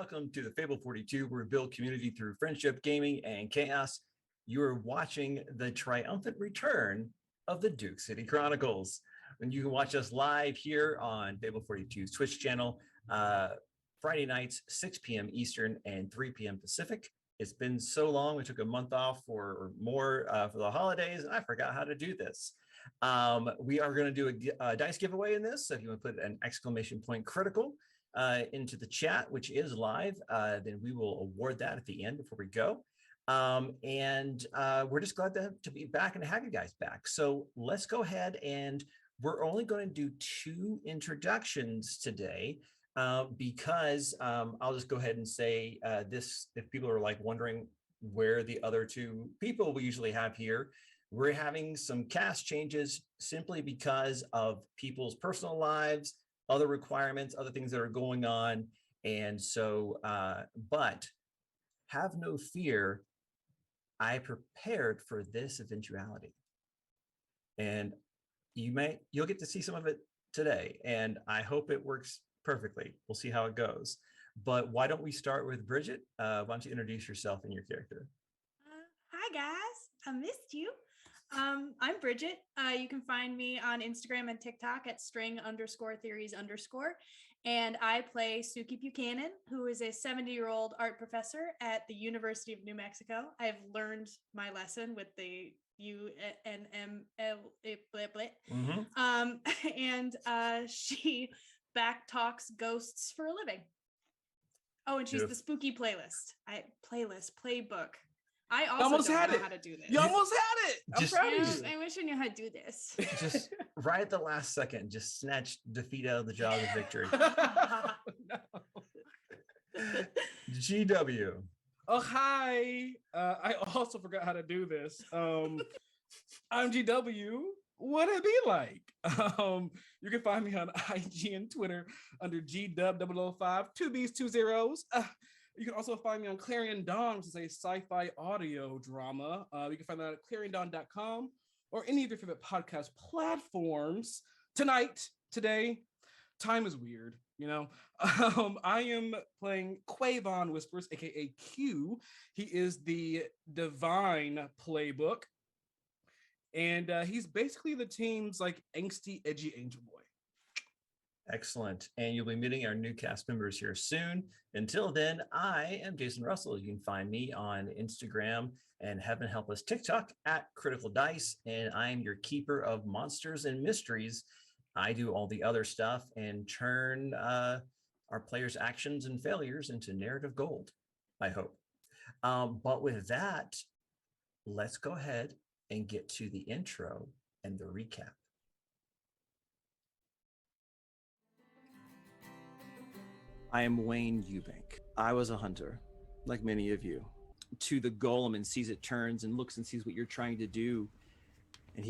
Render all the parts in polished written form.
welcome to the Fable 42, where we build community through friendship, gaming, and chaos. You are watching the triumphant return of the Duke City Chronicles. And you can watch us live here on Fable 42's Twitch channel, Friday nights, 6 p.m. Eastern and 3 p.m. Pacific. It's been so long. We took a month off or more for the holidays, and I forgot how to do this. We are going to do a dice giveaway in this. So if you want to put an exclamation point critical into the chat, which is live, then we will award that at the end before we go. We're just glad to be back and to have you guys back. So let's go ahead, and we're only going to do 2 introductions today because I'll just go ahead and say this, if people are like wondering where the other 2 people we usually have here, we're having some cast changes simply because of people's personal lives, other requirements, other things that are going on. And so, but have no fear, I prepared for this eventuality. And you'll get to see some of it today. And I hope it works perfectly. We'll see how it goes. But why don't we start with Bridget? Why don't you introduce yourself and your character? Hi, guys. I missed you. I'm Bridget. You can find me on Instagram and TikTok at string_theories_. And I play Suki Buchanan, who is a 70-year-old art professor at the University of New Mexico. I've learned my lesson with the UNML. And she back talks ghosts for a living. Oh, and she's the spooky playbook. I also don't know how to do this. You almost had it. I'm proud of you. I wish I knew how to do this. Just right at the last second, just snatch defeat out of the jaws of victory. GW. Oh, hi. I also forgot how to do this. I'm GW. What'd it be like? You can find me on IG and Twitter under GW005, 2 B's, 2 zeros. You can also find me on Clarion Dawn, which is a sci-fi audio drama. You can find that at clariondawn.com or any of your favorite podcast platforms. Today, time is weird, you know. I am playing Quavon Whispers, aka Q. He is the divine playbook. And he's basically the team's like angsty, edgy angel boy. Excellent. And you'll be meeting our new cast members here soon. Until then, I am Jason Russell. You can find me on Instagram and Heaven Help Us TikTok at Critical Dice. And I am your keeper of monsters and mysteries. I do all the other stuff and turn our players' actions and failures into narrative gold, I hope. But with that, let's go ahead and get to the intro and the recap. I am Wayne Eubank. I was a hunter, like many of you, to the golem and sees it turns and looks and sees what you're trying to do. And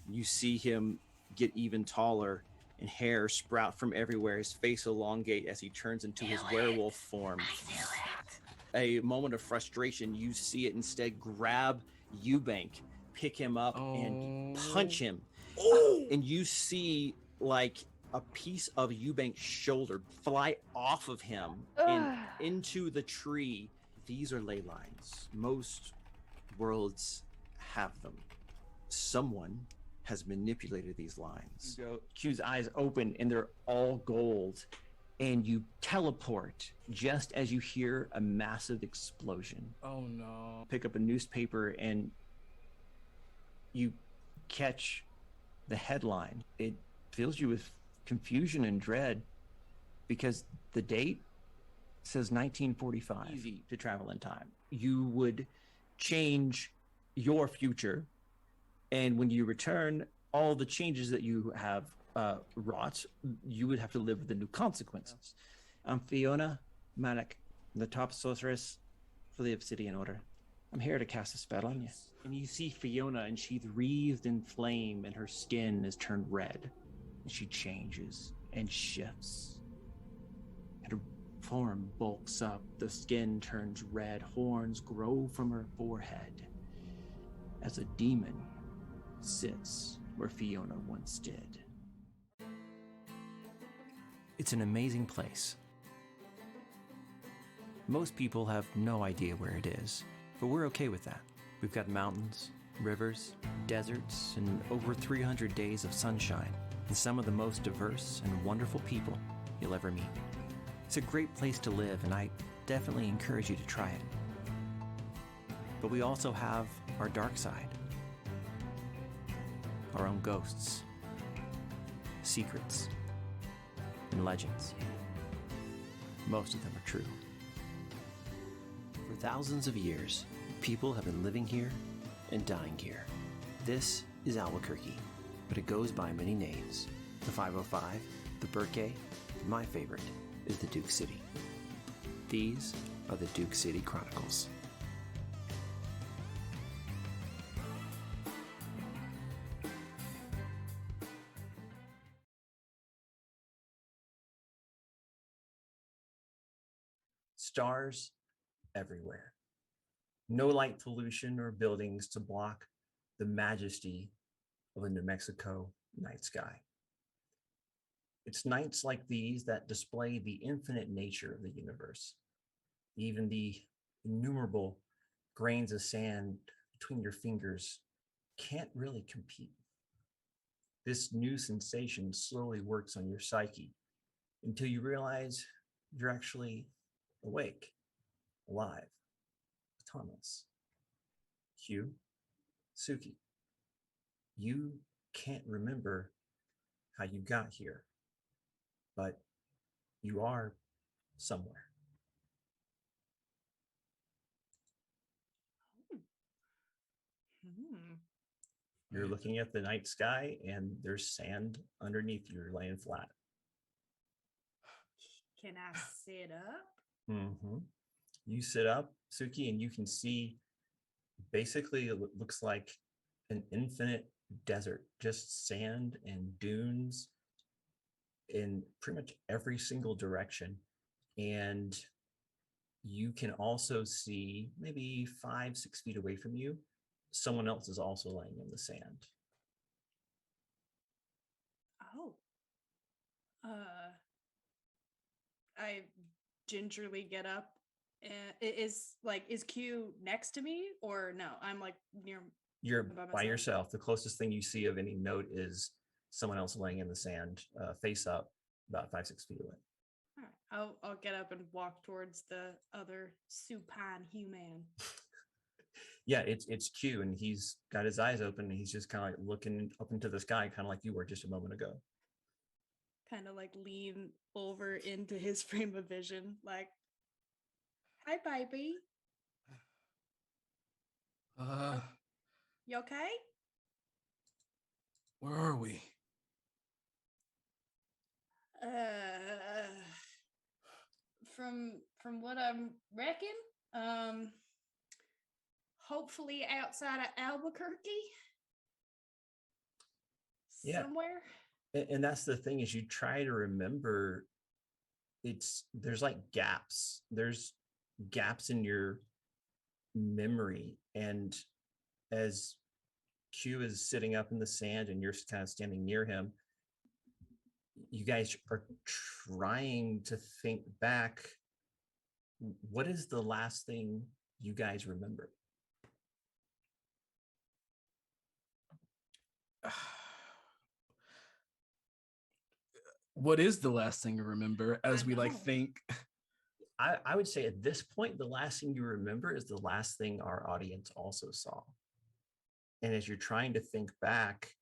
you see him get even taller and hair sprout from everywhere. His face elongate as he turns into his werewolf form. A moment of frustration, you see it instead grab Eubank, pick him up and punch him. And you see like a piece of Eubank's shoulder fly off of him and into the tree. These are ley lines. Most worlds have them. Someone has manipulated these lines. Q's eyes open and they're all gold. And you teleport just as you hear a massive explosion. Oh no. Pick up a newspaper and you catch the headline. It fills you with confusion and dread because the date says 1945. Easy to travel in time. You would change your future, and when you return, all the changes that you have wrought, you would have to live with the new consequences. I'm Fiona Manic, the top sorceress for the Obsidian Order. I'm here to cast a spell on you. And you see Fiona, and she's wreathed in flame, and her skin is turned red. And she changes and shifts. And her form bulks up, the skin turns red, horns grow from her forehead as a demon sits where Fiona once did. It's an amazing place. Most people have no idea where it is, but we're okay with that. We've got mountains, rivers, deserts, and over 300 days of sunshine, and some of the most diverse and wonderful people you'll ever meet. It's a great place to live, and I definitely encourage you to try it. But we also have our dark side, our own ghosts, secrets, and legends. Most of them are true. For thousands of years, people have been living here and dying here. This is Albuquerque, but it goes by many names. The 505, the Burke, and my favorite is the Duke City. These are the Duke City Chronicles. Stars everywhere. No light pollution or buildings to block the majesty of a New Mexico night sky. It's nights like these that display the infinite nature of the universe. Even the innumerable grains of sand between your fingers can't really compete. This new sensation slowly works on your psyche until you realize you're actually awake, alive, autonomous. Hugh, Suki, you can't remember how you got here, but you are somewhere. Hmm. You're looking at the night sky and there's sand underneath you. You're laying flat. Can I sit up? Mm-hmm. You sit up, Suki, and you can see basically it looks like an infinite desert, just sand and dunes in pretty much every single direction. And you can also see maybe 5-6 feet away from you, someone else is also laying in the sand. Oh. I gingerly get up. Is Q next to me or no? I'm like near. You're by by myself. yourself. The closest thing you see of any note is someone else laying in the sand, face up, about 5-6 feet away. All right. I'll get up and walk towards the other supine human. Yeah, it's Q, and he's got his eyes open, and he's just kind of like looking up into the sky, kind of like you were just a moment ago. Kind of like lean over into his frame of vision, like, "Hi, baby. You okay?" Where are we? From what I'm reckon, hopefully outside of Albuquerque, Yeah. somewhere. And that's the thing, is you try to remember, there's like there's gaps in your memory. And as Q is sitting up in the sand and you're kind of standing near him, you guys are trying to think back. What is the last thing you guys remember? What is the last thing you remember as we like think? I would say at this point, the last thing you remember is the last thing our audience also saw. And as you're trying to think back,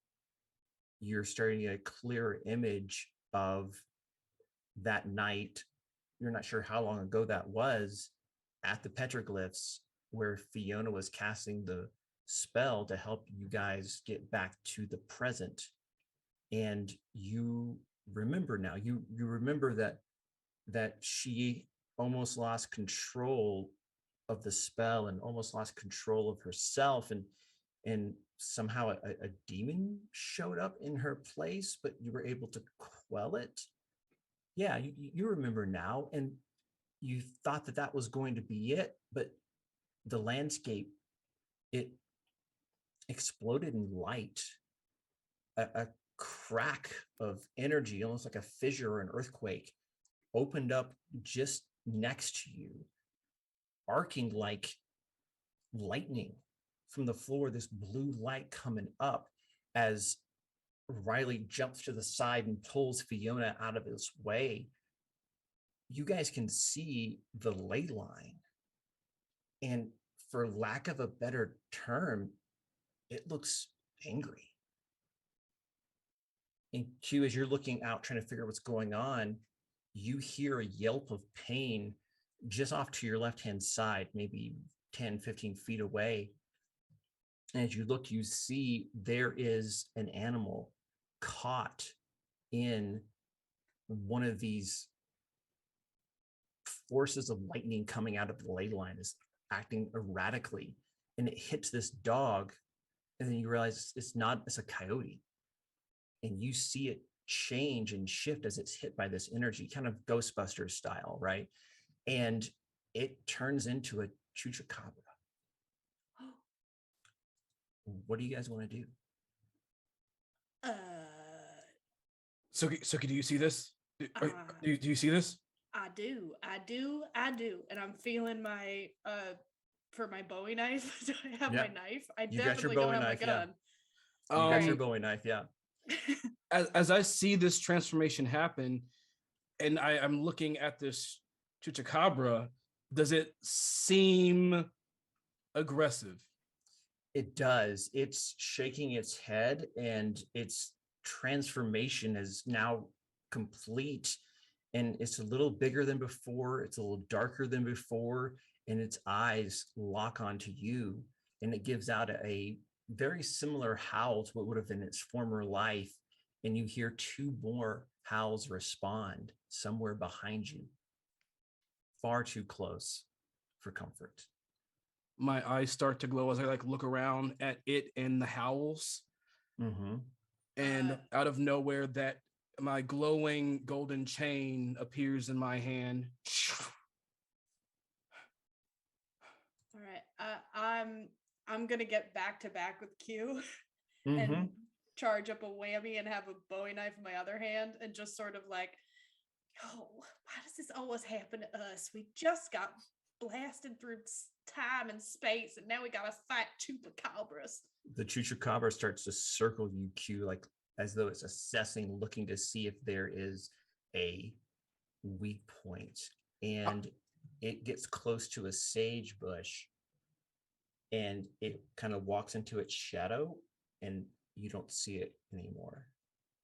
you're starting to get a clearer image of that night. You're not sure how long ago that was, at the petroglyphs, where Fiona was casting the spell to help you guys get back to the present. And you remember now, you remember that she almost lost control of the spell and almost lost control of herself, and somehow a demon showed up in her place, but you were able to quell it. Yeah, you remember now, and you thought that was going to be it, but the landscape, it exploded in light. A crack of energy, almost like a fissure or an earthquake, opened up just next to you, arcing like lightning from the floor, this blue light coming up as Riley jumps to the side and pulls Fiona out of his way. You guys can see the ley line. And for lack of a better term, it looks angry. And Q, as you're looking out, trying to figure out what's going on, you hear a yelp of pain just off to your left-hand side, maybe 10, 15 feet away. And as you look, you see there is an animal caught in one of these forces of lightning coming out of the ley line, is acting erratically, and it hits this dog. And then you realize it's a coyote. And you see it change and shift as it's hit by this energy, kind of Ghostbusters style, right? And it turns into a chupacabra. What do you guys want to do? Suki, do you see this? Do you see this? I do. And I'm feeling my for my Bowie knife. Do I have my knife? I definitely don't have my gun. You got your Bowie knife, yeah. As I see this transformation happen, and I'm looking at this chupacabra, does it seem aggressive? It does. It's shaking its head, and its transformation is now complete. And it's a little bigger than before. It's a little darker than before. And its eyes lock onto you. And it gives out a very similar howl to what would have been its former life. And you hear two more howls respond somewhere behind you. Far too close for comfort. My eyes start to glow as I look around at it and the howls. Mm-hmm. And out of nowhere, that my glowing golden chain appears in my hand. All right, I'm gonna get back to back with Q and charge up a whammy and have a Bowie knife in my other hand and just sort of like, yo, why does this always happen to us? We just got blasted through time and space, and now we gotta fight chupacabras. The chupacabra starts to circle you, Q, like as though it's assessing, looking to see if there is a weak point. And it gets close to a sage bush, and it kind of walks into its shadow, and you don't see it anymore.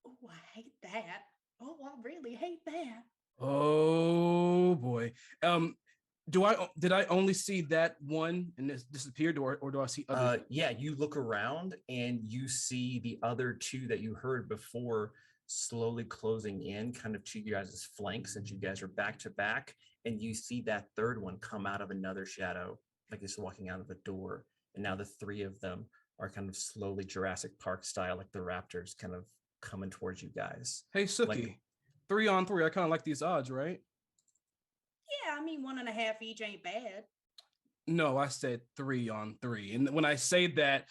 Oh, I hate that. Oh, I really hate that. Oh boy. Did I only see that one and this disappeared, or do I see others? Yeah, you look around and you see the other two that you heard before slowly closing in kind of to you guys' flanks, and you guys are back to back, and you see that third one come out of another shadow, like it's walking out of a door. And now the three of them are kind of slowly Jurassic Park style, like the raptors kind of coming towards you guys. Hey, Suki, like, 3 on 3. I kind of like these odds, right? Yeah, I mean 1.5 each ain't bad. No, I said 3 on 3. And when I say that,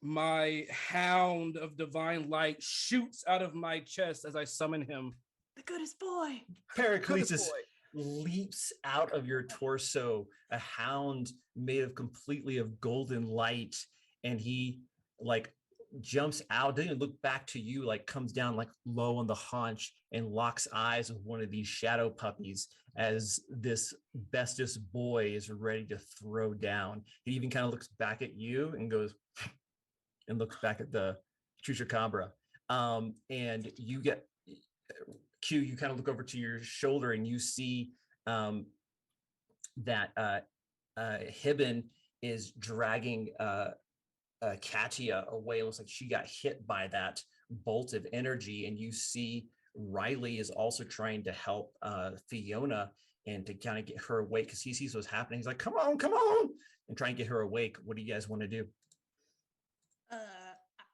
my hound of divine light shoots out of my chest as I summon him. The goodest boy. Periclesis leaps out of your torso, a hound made of completely of golden light, and he like jumps out, doesn't even look back to you, like comes down like low on the haunch and locks eyes with one of these shadow puppies as this bestest boy is ready to throw down. He even kind of looks back at you and goes and looks back at the chupacabra. And you get Q, you kind of look over to your shoulder and you see that Hibben is dragging Katia away. It looks like she got hit by that bolt of energy, and you see Riley is also trying to help Fiona and to kind of get her awake because he sees what's happening. He's like, come on, and try and get her awake. What do you guys want to do?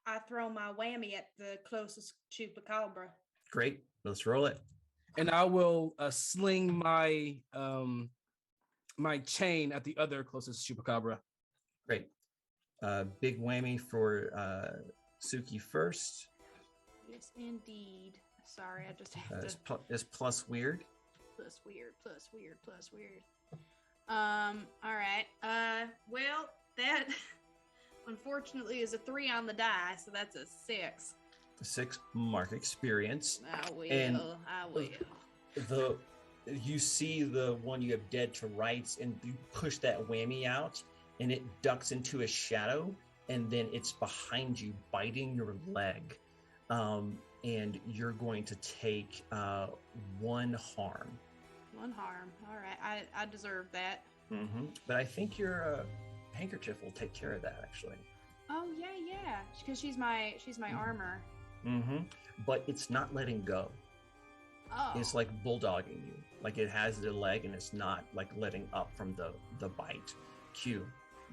I throw my whammy at the closest chupacabra. Great, let's roll it. And I will sling my my chain at the other closest chupacabra. Great. Big whammy for Suki first. Yes, indeed. Sorry, I just have Is plus weird. Plus weird. All right. Well, that unfortunately is a 3 on the die, so that's a 6. 6 mark experience. I will. And I will. You see the one you have dead to rights, and you push that whammy out, and it ducks into a shadow, and then it's behind you, biting your leg. And you're going to take 1 harm. 1 harm. All right. I deserve that. Mm-hmm. But I think your handkerchief will take care of that, actually. Oh yeah, because she's my armor. Mm-hmm. But it's not letting go. Oh. It's like bulldogging you. Like it has the leg and it's not like letting up from the bite. Q,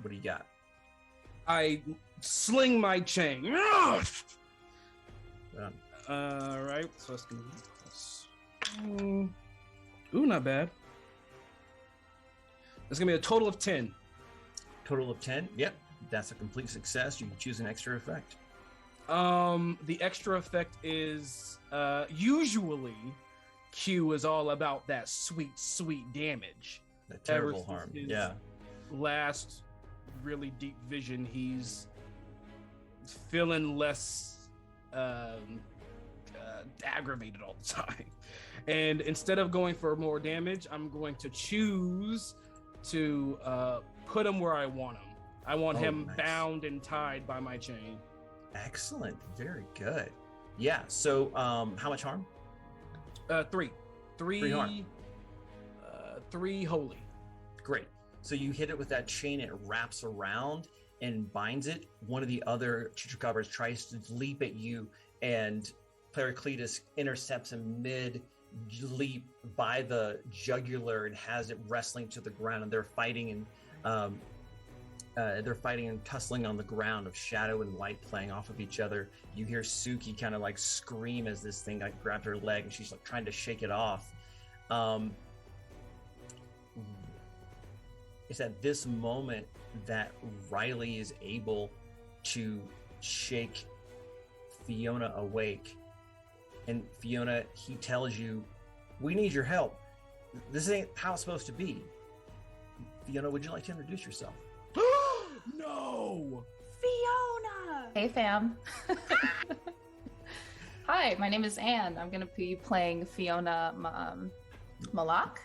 what do you got? I sling my chain. Done. All right, so that's gonna be ooh, not bad. It's gonna be a total of 10. Total of 10? Yep. That's a complete success. You can choose an extra effect. The extra effect is usually Q is all about that sweet damage. That terrible harm. Yeah. Last really deep vision, he's feeling less aggravated all the time. And instead of going for more damage, I'm going to choose to put him where I want him. I want him nice. bound and tied by my chain. Excellent. Very good. Yeah. So how much harm? 3 harm. 3 holy. Great. So you hit it with that chain, it wraps around and binds it. One of the other chupacabras tries to leap at you, and Pericletus intercepts him mid leap by the jugular and has it wrestling to the ground, and they're fighting and tussling on the ground of shadow and light playing off of each other. You hear Suki kind of like scream as this thing like grabbed her leg and she's like trying to shake it off. It's at this moment that Riley is able to shake Fiona awake. And Fiona, he tells you, "We need your help. This ain't how it's supposed to be." Fiona, would you like to introduce yourself? No! Fiona! Hey, fam. Hi, my name is Anne. I'm going to be playing Fiona Malik.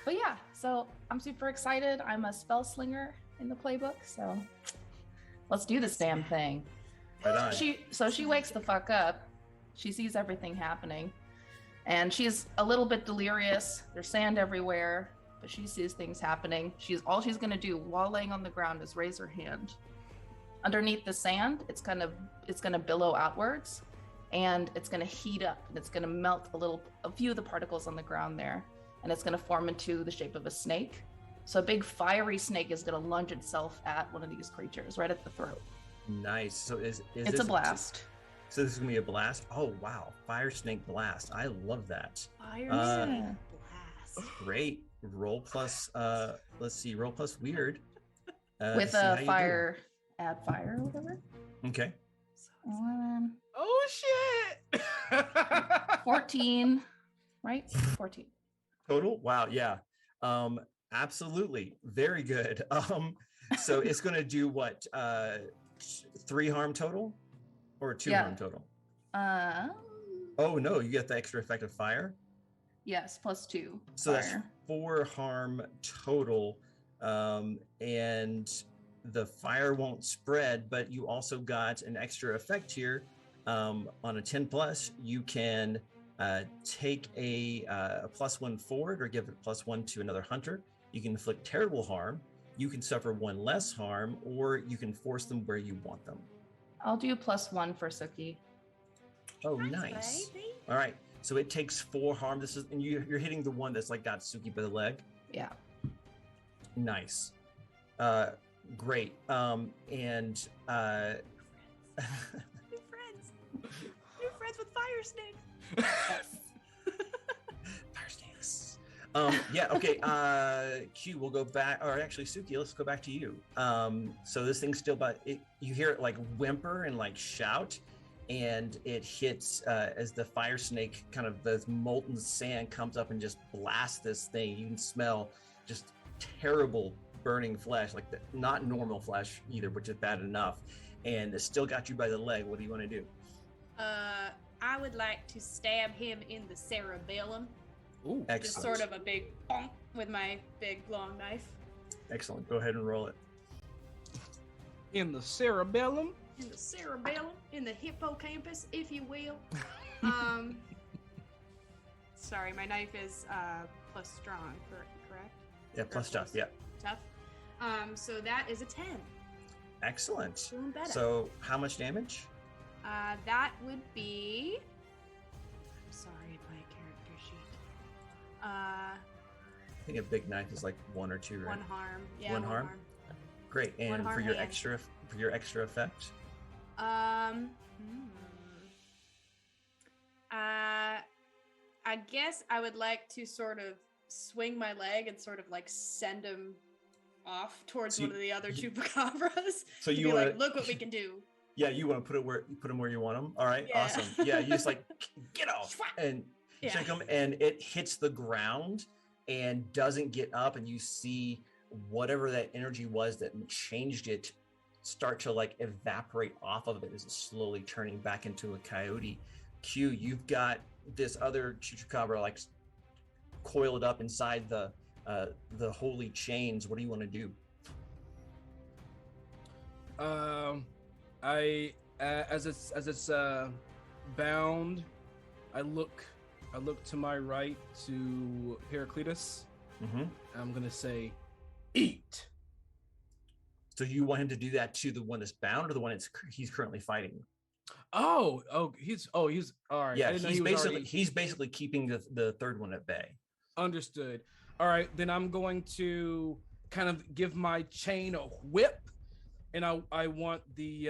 But yeah, so I'm super excited. I'm a spell slinger in the playbook, so let's do this damn thing. Right on. She wakes the fuck up. She sees everything happening, and she's a little bit delirious. There's sand everywhere, but she sees things happening. All she's gonna do while laying on the ground is raise her hand. Underneath the sand, it's gonna billow outwards, and it's gonna heat up, and it's gonna melt a few of the particles on the ground there, and it's gonna form into the shape of a snake. So a big fiery snake is gonna lunge itself at one of these creatures right at the throat. Nice. So it's this a blast? So this is gonna be a blast. Oh wow, fire snake blast. I love that. Fire snake blast. Great. Roll plus. Let's see. Roll plus weird. With a fire. Add fire or whatever. Okay. 11. Oh shit! 14. Right? 14. Total. Wow. Yeah. Absolutely. Very good. So it's gonna do what? 3 harm total, or 2 harm total? Oh no, you get the extra effect of fire. Yes, plus 2. So that's 4 harm total, and the fire won't spread, but you also got an extra effect here. On a 10 plus, you can take a +1 forward or give it +1 to another hunter. You can inflict terrible harm. You can suffer 1 less harm, or you can force them where you want them. I'll do +1 for Suki. Oh, nice. Baby. All right. So it takes 4 harm. This is, and you're hitting the one that's like got Suki by the leg. Yeah. Nice. Great. And New friends. New friends with fire snakes. Fire snakes. Yeah. Okay. Q, we'll go back, or actually Suki, let's go back to you. So this thing's still, but you hear it like whimper and like shout, and it hits as the fire snake, kind of the molten sand comes up and just blasts this thing. You can smell just terrible burning flesh, like not normal flesh either, which is bad enough. And it still got you by the leg. What do you want to do? I would like to stab him in the cerebellum. Ooh, Excellent. Just sort of a big bonk with my big long knife. Excellent. Go ahead and roll it. in the cerebellum. In the cerebellum, in the hippocampus, if you will. Sorry, my knife is plus strong, correct? Yeah, plus tough. Yeah. Tough. So that is a 10. Excellent. Doing better. So how much damage? That would be. Sorry, my character sheet. I think a big knife is like 1 or 2, right? One harm. Yeah, One harm? Great. One And harm for your hand. extra effect? I guess I would like to sort of swing my leg and sort of like send him off towards So one of the other chupacabras. So to you be want like, look what we can do. Yeah, you want to put him where you want him. All right, Yeah. awesome. Yeah, you just like get off and Yeah. shake him, and it hits the ground and doesn't get up, and you see whatever that energy was that changed it start to like evaporate off of it as it's slowly turning back into a coyote. Q, you've got this other chupacabra like coiled up inside the holy chains. What do you want to do? I as it's bound, I look to my right to Heraclitus. Mm-hmm. I'm gonna say, eat. So you want him to do that to the one that's bound, or the one he's currently fighting? He's all right. Yeah, I didn't know he's he was basically already... he's basically keeping the third one at bay. Understood. All right, then I'm going to kind of give my chain a whip, and I want the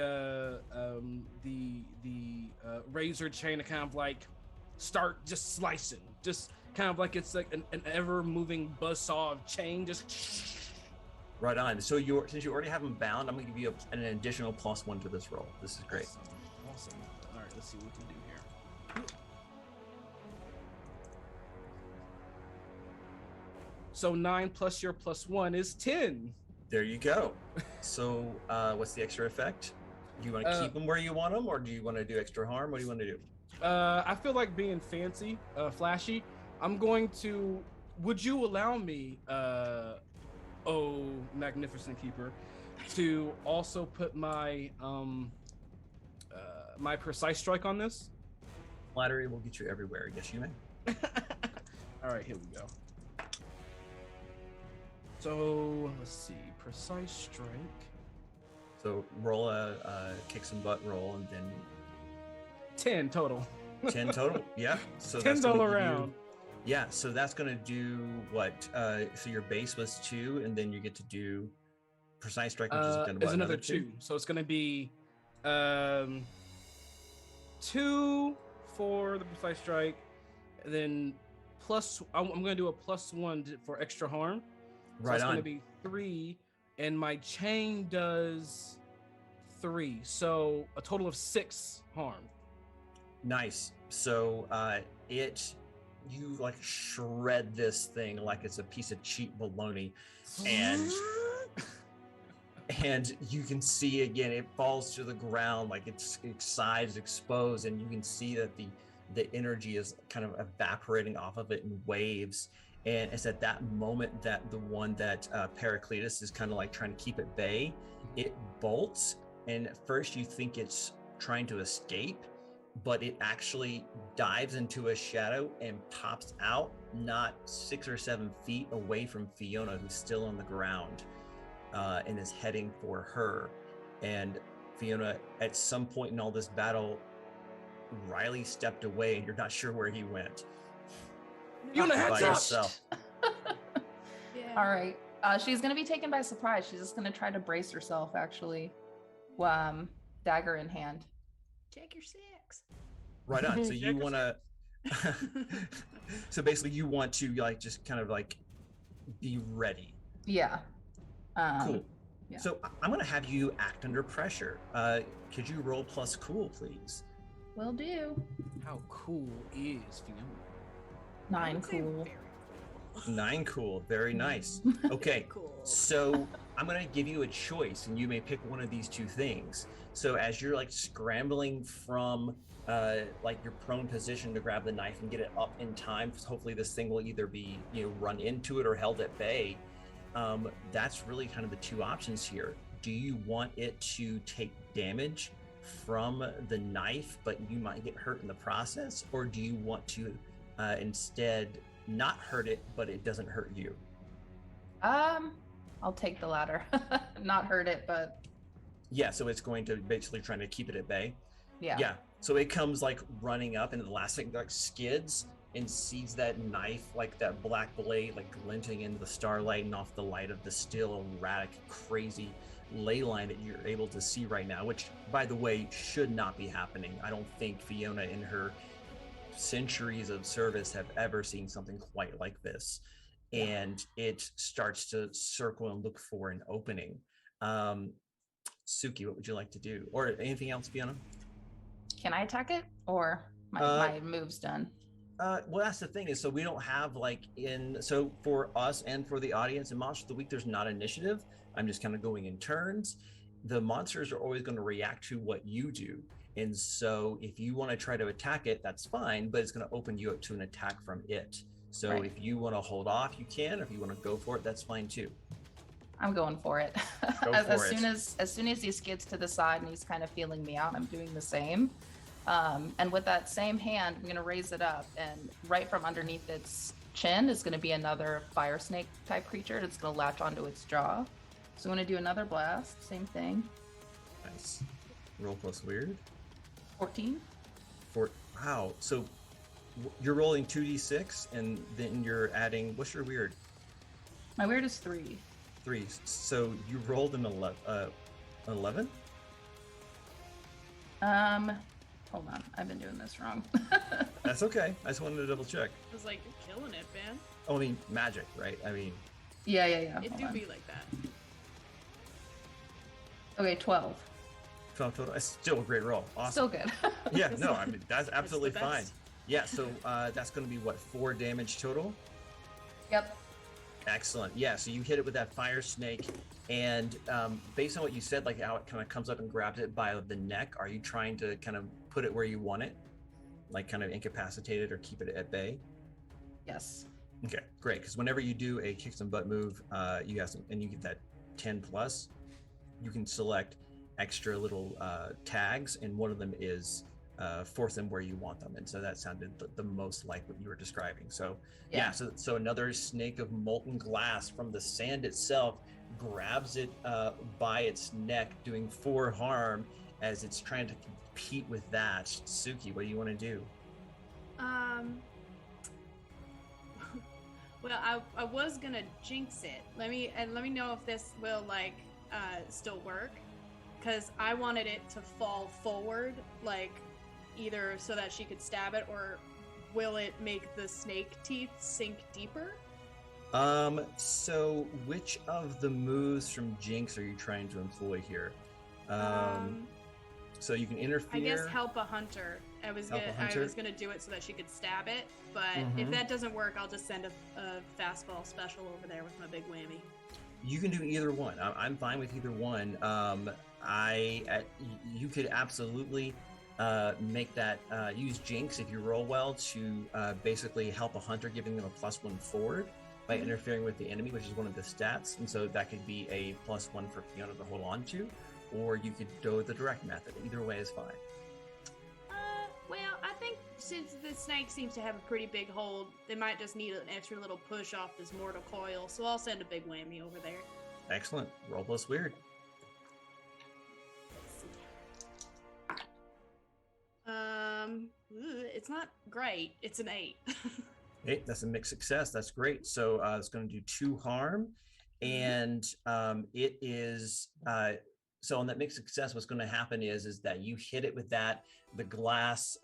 razor chain to kind of like start just slicing, just kind of like it's like an ever moving buzzsaw of chain, just. Right on. So since you already have him bound, I'm going to give you an additional +1 to this roll. This is great. Awesome. All right, let's see what we can do here. So 9 plus your +1 is 10. There you go. So what's the extra effect? Do you want to keep him where you want him, or do you want to do extra harm? What do you want to do? I feel like being fancy, flashy. I'm going to. Would you allow me, oh magnificent keeper, to also put my my precise strike on this? Flattery will get you everywhere. Yes, you may. All right, here we go. So let's see, precise strike. So roll a kick some butt roll, and then 10 total. 10 total. Yeah. So 10 that's gonna all give you- around. Yeah. So that's going to do what? So your base was 2, and then you get to do precise strike, which is going to Is another 2. So it's going to be 2 for the precise strike, and then I'm going to do a +1 for extra harm. So Right it's on. going to be 3, and my chain does 3, so a total of 6 harm. Nice. So you like shred this thing like it's a piece of cheap bologna, and you can see again it falls to the ground, like its sides exposed, and you can see that the energy is kind of evaporating off of it in waves. And it's at that moment that the one that Heraclitus is kind of like trying to keep at bay, it bolts, and at first you think it's trying to escape, but it actually dives into a shadow and pops out not 6 or 7 feet away from Fiona, who's still on the ground and is heading for her. And Fiona, at some point in all this battle, Riley stepped away, and you're not sure where he went. Fiona, By heads up! yourself. Yeah. All right. She's gonna be taken by surprise. She's just gonna try to brace herself, actually. Dagger in hand. Check your 6. Right on. So you want to so basically you want to like just kind of like be ready. Yeah. Cool. Yeah. So I'm going to have you act under pressure. Could you roll +cool, please? Will do. How cool is Fiona? 9 would say cool. very cool. 9 cool. Very nice. Okay. Cool. So I'm going to give you a choice and you may pick one of these two things. So as you're like scrambling from like your prone position to grab the knife and get it up in time, hopefully this thing will either be, run into it or held at bay. That's really kind of the two options here. Do you want it to take damage from the knife, but you might get hurt in the process? Or do you want to instead not hurt it, but it doesn't hurt you? I'll take the latter. Not hurt it, but Yeah, so it's going to basically trying to keep it at bay. yeah. So it comes like running up, and the last thing like skids and sees that knife, like that black blade, like glinting into the starlight and off the light of the still erratic, crazy ley line that you're able to see right now, which, by the way, should not be happening. I don't think Fiona, in her centuries of service, have ever seen something quite like this. And it starts to circle and look for an opening. Suki, what would you like to do? Or anything else, Fiona? Can I attack it, or my move's done? Well, that's the thing is, so we don't have so for us and for the audience in Monster of the Week, there's not initiative. I'm just kind of going in turns. The monsters are always going to react to what you do. And so if you want to try to attack it, that's fine, but it's going to open you up to an attack from it. So Right. If you want to hold off, you can. If you want to go for it, that's fine too. I'm going for it. Go as for it. soon as he skids to the side and he's kind of feeling me out, I'm doing the same. And with that same hand, I'm going to raise it up, and right from underneath its chin is going to be another fire snake type creature. It's going to latch onto its jaw. So I'm going to do another blast. Same thing. Nice. Roll plus weird. 14. Wow. So you're rolling 2d6, and then you're adding, what's your weird? My weird is 3. 3. So you rolled an 11? Hold on. I've been doing this wrong. That's okay. I just wanted to double check. I was like, you're killing it, man. Oh, I mean, magic, right? I mean, Yeah. It Hold do on. be like that. Okay, 12. 12 total. That's still a great roll. Awesome. Still good. Yeah, no, I mean, that's absolutely the fine. best. Yeah, so that's going to be, 4 damage total? Yep. Excellent. Yeah, so you hit it with that fire snake, and based on what you said, like how it kind of comes up and grabs it by the neck, are you trying to kind of put it where you want it? Like kind of incapacitate it or keep it at bay? Yes. Okay, great. Because whenever you do a kick some butt move, you have some, and you get that 10 plus, you can select extra little tags, and one of them is force them where you want them. And so that sounded the most like what you were describing. So yeah, so another snake of molten glass from the sand itself grabs it by its neck, doing 4 harm as it's trying to compete with that. Suki, what do you want to do? Well, I was gonna jinx it. Let me know if this will still work, because I wanted it to fall forward, like either so that she could stab it, or will it make the snake teeth sink deeper? So which of the moves from Jinx are you trying to employ here? So you can interfere. I guess help a hunter. I was gonna do it so that she could stab it, but if that doesn't work, I'll just send a fastball special over there with my big whammy. You can do either one. I'm fine with either one. You could absolutely make that use Jinx if you roll well to basically help a hunter, giving them a +1 forward by interfering with the enemy, which is one of the stats. And so that could be a +1 for Fiona to hold on to, or you could go with the direct method. Either way is fine. Well, I think since the snake seems to have a pretty big hold, they might just need an extra little push off this mortal coil, so I'll send a big whammy over there. Excellent. Roll plus weird. It's not great. It's an 8. Okay, that's a mixed success. That's great. So it's going to do 2 harm, and it is so on that mixed success. What's going to happen is that you hit it with that. The glass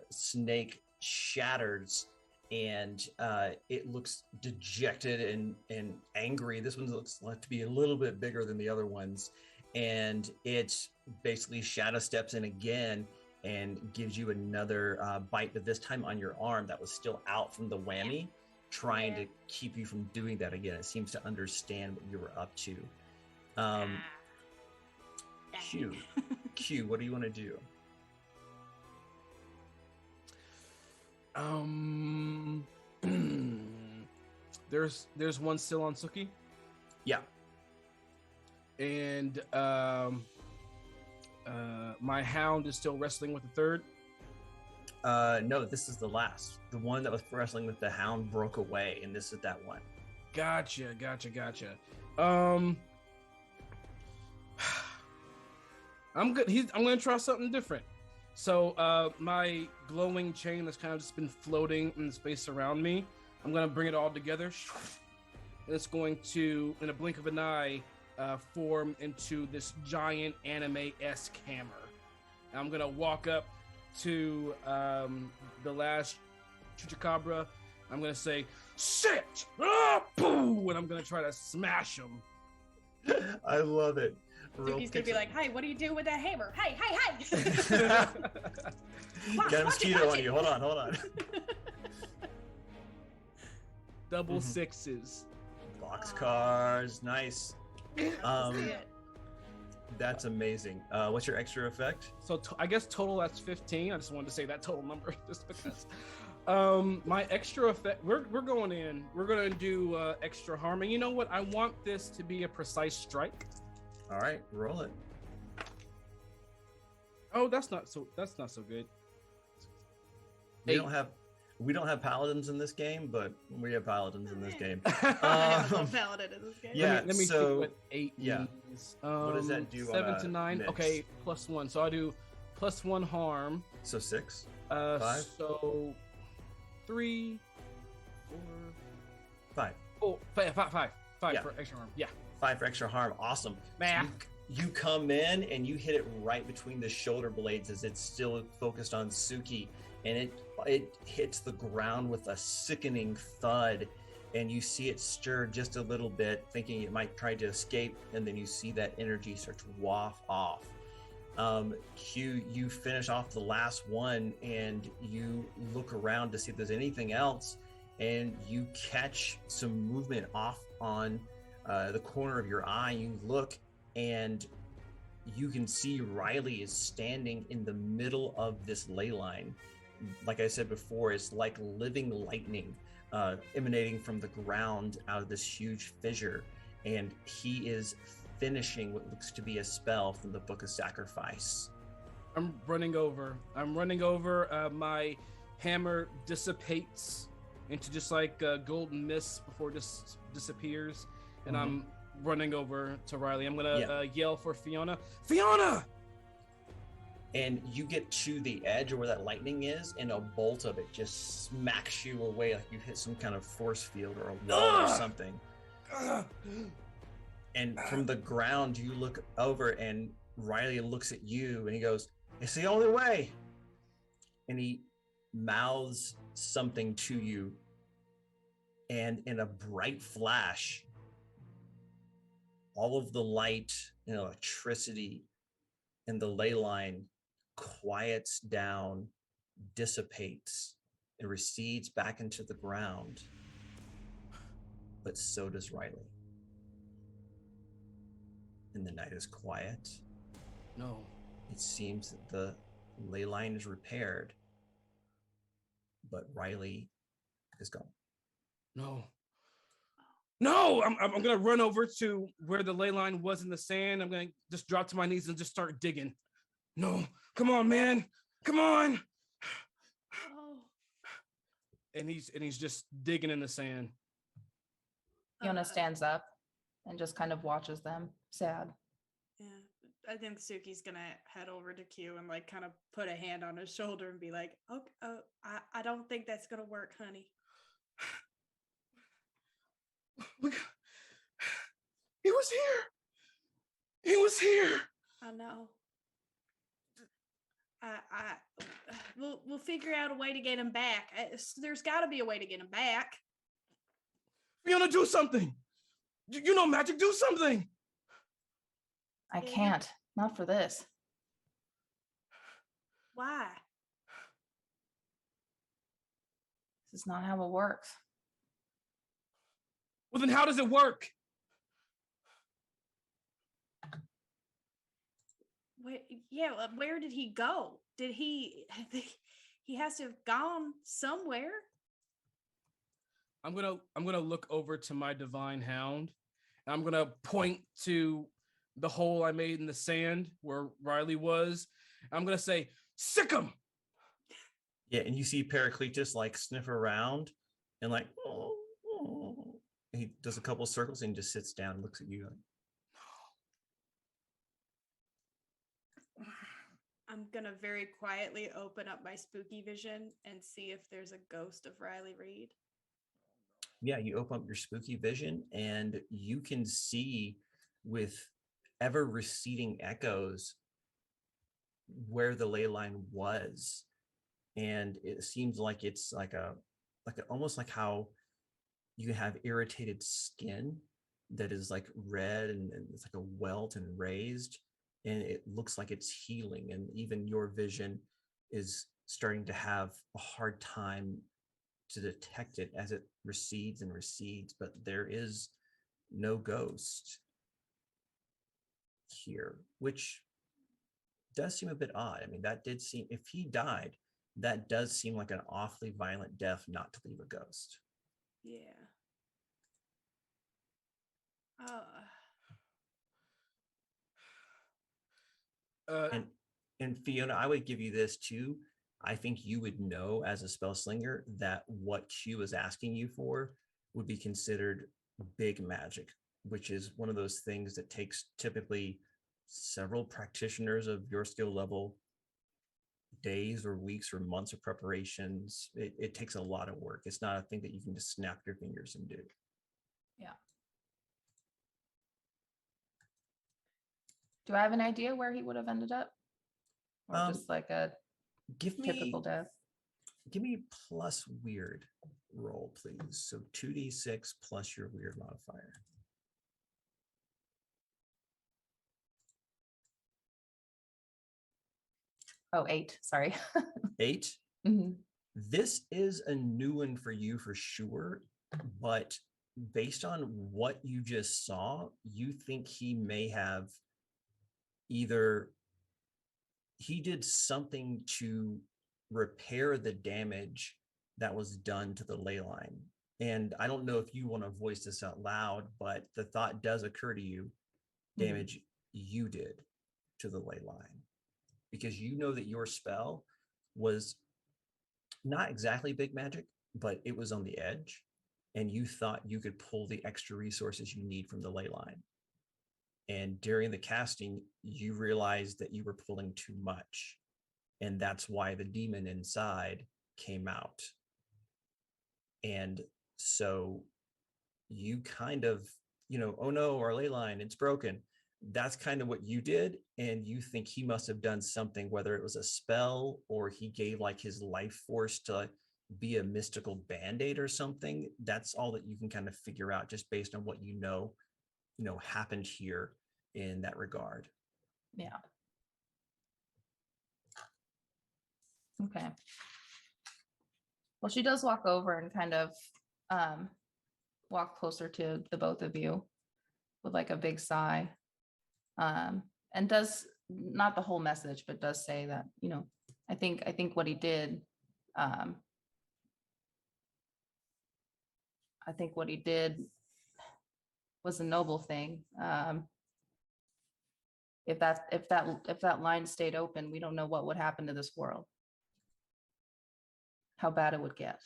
snake shatters, and it looks dejected and angry. This one looks like to be a little bit bigger than the other ones, and it basically shadow steps in again and gives you another bite, but this time on your arm that was still out from the whammy, trying to keep you from doing that again. It seems to understand what you were up to. Q, what do you want to do? There's one still on Suki. Yeah. And my hound is still wrestling with the third. No, this is the last. The one that was wrestling with the hound broke away, and this is that one. Gotcha. I'm good. I'm gonna try something different. So my glowing chain that's kind of just been floating in the space around me, I'm gonna bring it all together. And it's going to, in a blink of an eye, form into this giant anime-esque hammer. And I'm gonna walk up to the last Chupacabra. I'm gonna say, "Sit!" Boo! And I'm gonna try to smash him. I love it. Suki's gonna be like, "Hey, what do you do with that hammer? Hey!" Got a mosquito on you. Hold on. Double sixes. Boxcars, nice. That's amazing. What's your extra effect? So I guess total that's 15. I just wanted to say that total number just because. My extra effect, we're going in. We're gonna do extra harm, and you know what? I want this to be a precise strike. All right, roll it. Oh, that's not so good. We don't have paladins in this game, but we have paladins in this game. I have a paladin in this game. Yeah, let me so think what 8 means. What does that do? 7 to 9. Mix? Okay, +1. So I do +1 harm. So 6. 5. So 3, 4, 5. Oh, 5 Yeah. for extra harm. Yeah. 5 for extra harm. Awesome. Man. You come in and you hit it right between the shoulder blades as it's still focused on Suki, and it hits the ground with a sickening thud, and you see it stir just a little bit, thinking it might try to escape, and then you see that energy start to waft off. Q, you finish off the last one, and you look around to see if there's anything else, and you catch some movement off on the corner of your eye. You look, and you can see Riley is standing in the middle of this ley line. Like I said before, it's like living lightning emanating from the ground out of this huge fissure, and he is finishing what looks to be a spell from the Book of Sacrifice. I'm running over. My hammer dissipates into just like a golden mist before it just disappears, and I'm running over to Riley. I'm gonna yell for Fiona. Fiona! And you get to the edge of where that lightning is, and a bolt of it just smacks you away like you hit some kind of force field or a wall or something. And from the ground, you look over, and Riley looks at you, and he goes, "It's the only way." And he mouths something to you, and in a bright flash, all of the light and electricity in the ley line quiets down, dissipates, and recedes back into the ground. But so does Riley. And the night is quiet. No. It seems that the ley line is repaired, but Riley is gone. No, I'm gonna run over to where the ley line was in the sand. I'm gonna just drop to my knees and just start digging. No, come on, man, come on. Oh. And he's just digging in the sand. Fiona stands up and just kind of watches them, sad. Yeah, I think Suki's gonna head over to Q and like kind of put a hand on his shoulder and be like, "Okay, I don't think that's gonna work, honey." He was here. I know. We'll figure out a way to get him back. There's got to be a way to get him back. Fiona, do something. You know magic. Do something. I can't. Not for this. Why? This is not how it works. Well, then how does it work? Where did he go? Did he? He has to have gone somewhere. I'm gonna look over to my divine hound, and I'm gonna point to the hole I made in the sand where Riley was. I'm gonna say, "Sick him!" Yeah, and you see Pericletus like sniff around and like, oh, oh. And he does a couple circles and just sits down and looks at you. I'm gonna very quietly open up my spooky vision and see if there's a ghost of Riley Reed. Yeah, you open up your spooky vision and you can see with ever receding echoes where the ley line was. And it seems like it's like almost like how you have irritated skin that is like red and it's like a welt and raised, and it looks like it's healing. And even your vision is starting to have a hard time to detect it as it recedes and recedes, but there is no ghost here, which does seem a bit odd. I mean, that did seem, if he died, that does seem like an awfully violent death not to leave a ghost. Yeah. Oh. And Fiona, I would give you this too. I think you would know as a spell slinger that what Q is asking you for would be considered big magic, which is one of those things that takes typically several practitioners of your skill level, days or weeks or months of preparations. It takes a lot of work. It's not a thing that you can just snap your fingers and do. Yeah. Do I have an idea where he would have ended up? Or just like a typical death? Give me plus weird roll, please. So 2d6 plus your weird modifier. Oh, 8. Sorry. 8. Mm-hmm. This is a new one for you for sure, but based on what you just saw, you think he may have either he did something to repair the damage that was done to the ley line. And I don't know if you want to voice this out loud, but the thought does occur to you, damage you did to the ley line, because you know that your spell was not exactly big magic, but it was on the edge, and you thought you could pull the extra resources you need from the ley line. And during the casting, you realized that you were pulling too much, and that's why the demon inside came out. And so you kind of, oh no, our ley line, it's broken. That's kind of what you did. And you think he must have done something, whether it was a spell or he gave like his life force to be a mystical band-aid or something. That's all that you can kind of figure out just based on what happened here in that regard. Yeah. Okay. Well, she does walk over and kind of walk closer to the both of you with like a big sigh, and does not the whole message, but does say that, I think what he did, I think what he did was a noble thing. If that line stayed open, we don't know what would happen to this world, how bad it would get.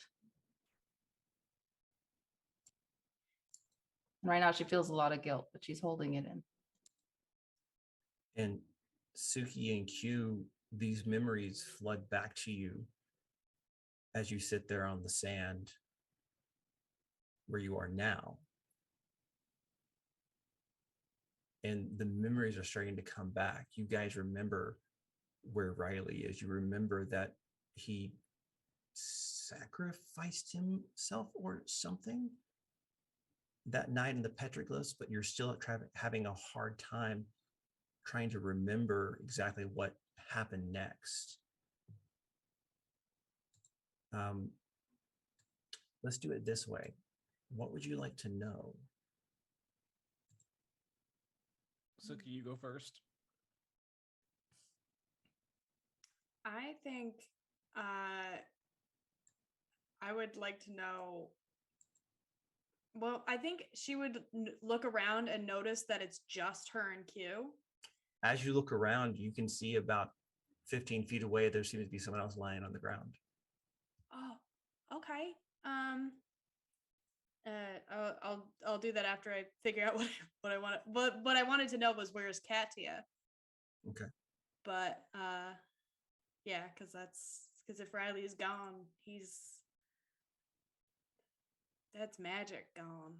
And right now she feels a lot of guilt, but she's holding it in. And Suki and Q, these memories flood back to you as you sit there on the sand where you are now. And the memories are starting to come back. You guys remember where Riley is. You remember that he sacrificed himself or something that night in the petroglyphs, but you're still having a hard time trying to remember exactly what happened next. Um, let's do it this way. What would you like to know? Suki, you go first. I think I would like to know. Well, I think she would look around and notice that it's just her and Q. As you look around, you can see about 15 feet away, there seems to be someone else lying on the ground. Oh, okay. I'll do that after I figure out what I want. But what I wanted to know was where's Katia. Okay. But yeah, because if Riley is gone, that's magic gone.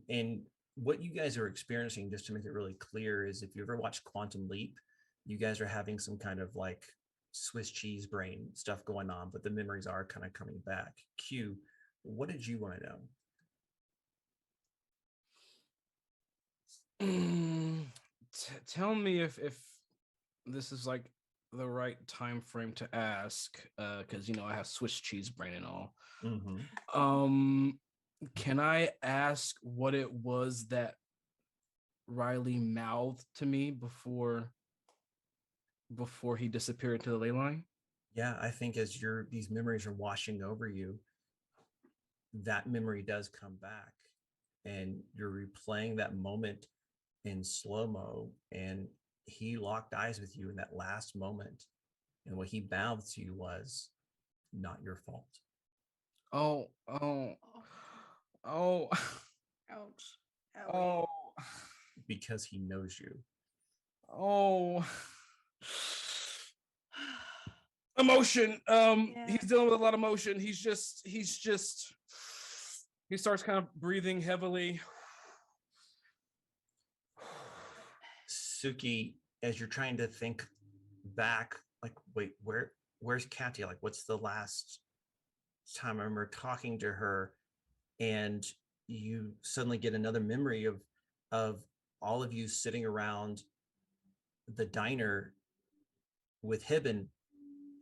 And what you guys are experiencing, just to make it really clear, is if you ever watch Quantum Leap, you guys are having some kind of like Swiss cheese brain stuff going on, but the memories are kind of coming back. Q, what did you want to know? Tell me if this is like the right time frame to ask, because I have Swiss cheese brain and all. Can I ask what it was that Riley mouthed to me before he disappeared to the ley line? Yeah, I think as these memories are washing over you, that memory does come back, and you're replaying that moment in slow-mo, and he locked eyes with you in that last moment, and what he mouthed to you was not your fault. Oh. Ouch. Oh. Because he knows you. Oh. Emotion. He's dealing with a lot of emotion. He starts kind of breathing heavily. Suki, as you're trying to think back, like, wait, where's Katia? Like, what's the last time I remember talking to her? And you suddenly get another memory of all of you sitting around the diner with Hibben,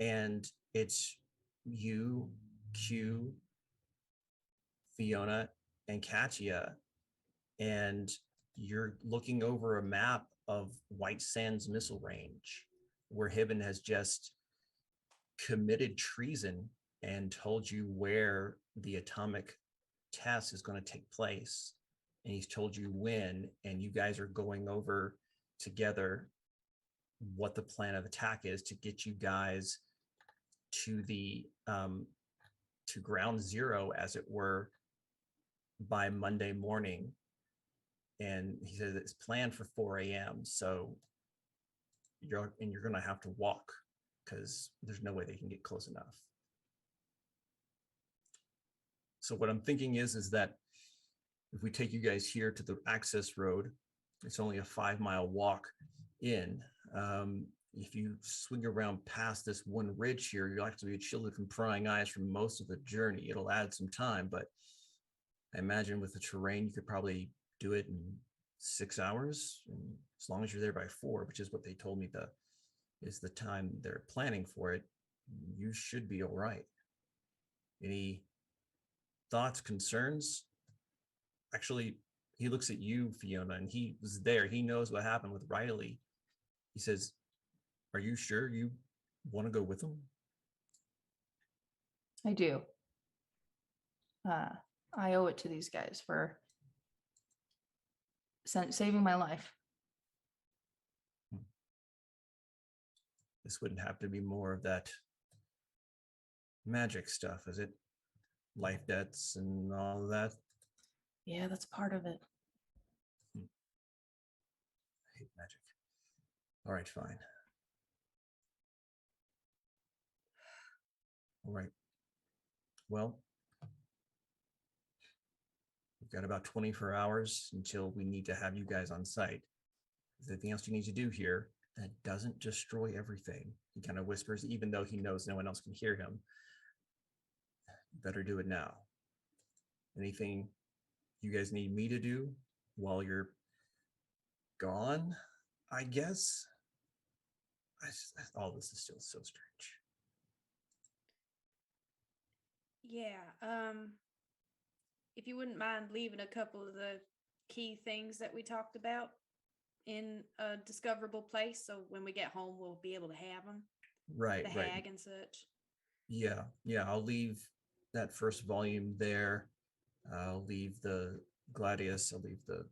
and it's you, Q, Fiona, and Katia, and you're looking over a map of White Sands Missile Range, where Hibben has just committed treason and told you where the atomic test is going to take place. And he's told you when, and you guys are going over together what the plan of attack is to get you guys to the to ground zero, as it were, by Monday morning. And he says it's planned for 4 a.m. So you're going to have to walk because there's no way they can get close enough. So what I'm thinking is that if we take you guys here to the access road, it's only a 5-mile walk in. If you swing around past this one ridge here, you'll actually be shielded from prying eyes for most of the journey. It'll add some time, but I imagine with the terrain, you could probably do it in 6 hours. And as long as you're there by 4, which is what they told me is the time they're planning for it, you should be all right. Any thoughts, concerns? Actually, he looks at you, Fiona, and he was there. He knows what happened with Riley. He says, are you sure you want to go with him? I do. I owe it to these guys for saving my life. This wouldn't have to be more of that magic stuff, is it? Life debts and all of that? Yeah, that's part of it. I hate magic. All right, fine. All right. Well, we've got about 24 hours until we need to have you guys on site. If there's anything else you need to do here that doesn't destroy everything, he kind of whispers, even though he knows no one else can hear him, you better do it now. Anything you guys need me to do while you're gone, I guess? All this is still so strange. Yeah. If you wouldn't mind leaving a couple of the key things that we talked about in a discoverable place, so when we get home, we'll be able to have them, Right, the right. hag and such. Yeah, yeah. I'll leave that first volume there. I'll leave the Gladius. I'll leave the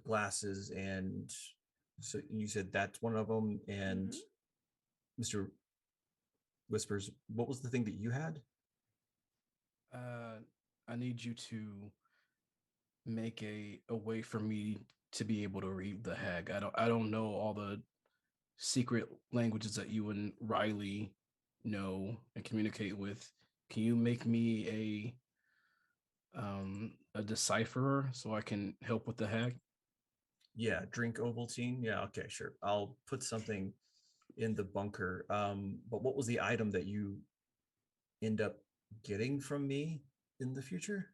glasses, and so you said that's one of them. And Mhm. Mr. Whispers, what was the thing that you had? Uh, I need you to make a way for me to be able to read the hag. I don't know all the secret languages that you and Riley know and communicate with. Can you make me a decipherer so I can help with the hag? Yeah, drink Ovaltine. Yeah, okay, sure. I'll put something in the bunker. But what was the item that you end up getting from me in the future?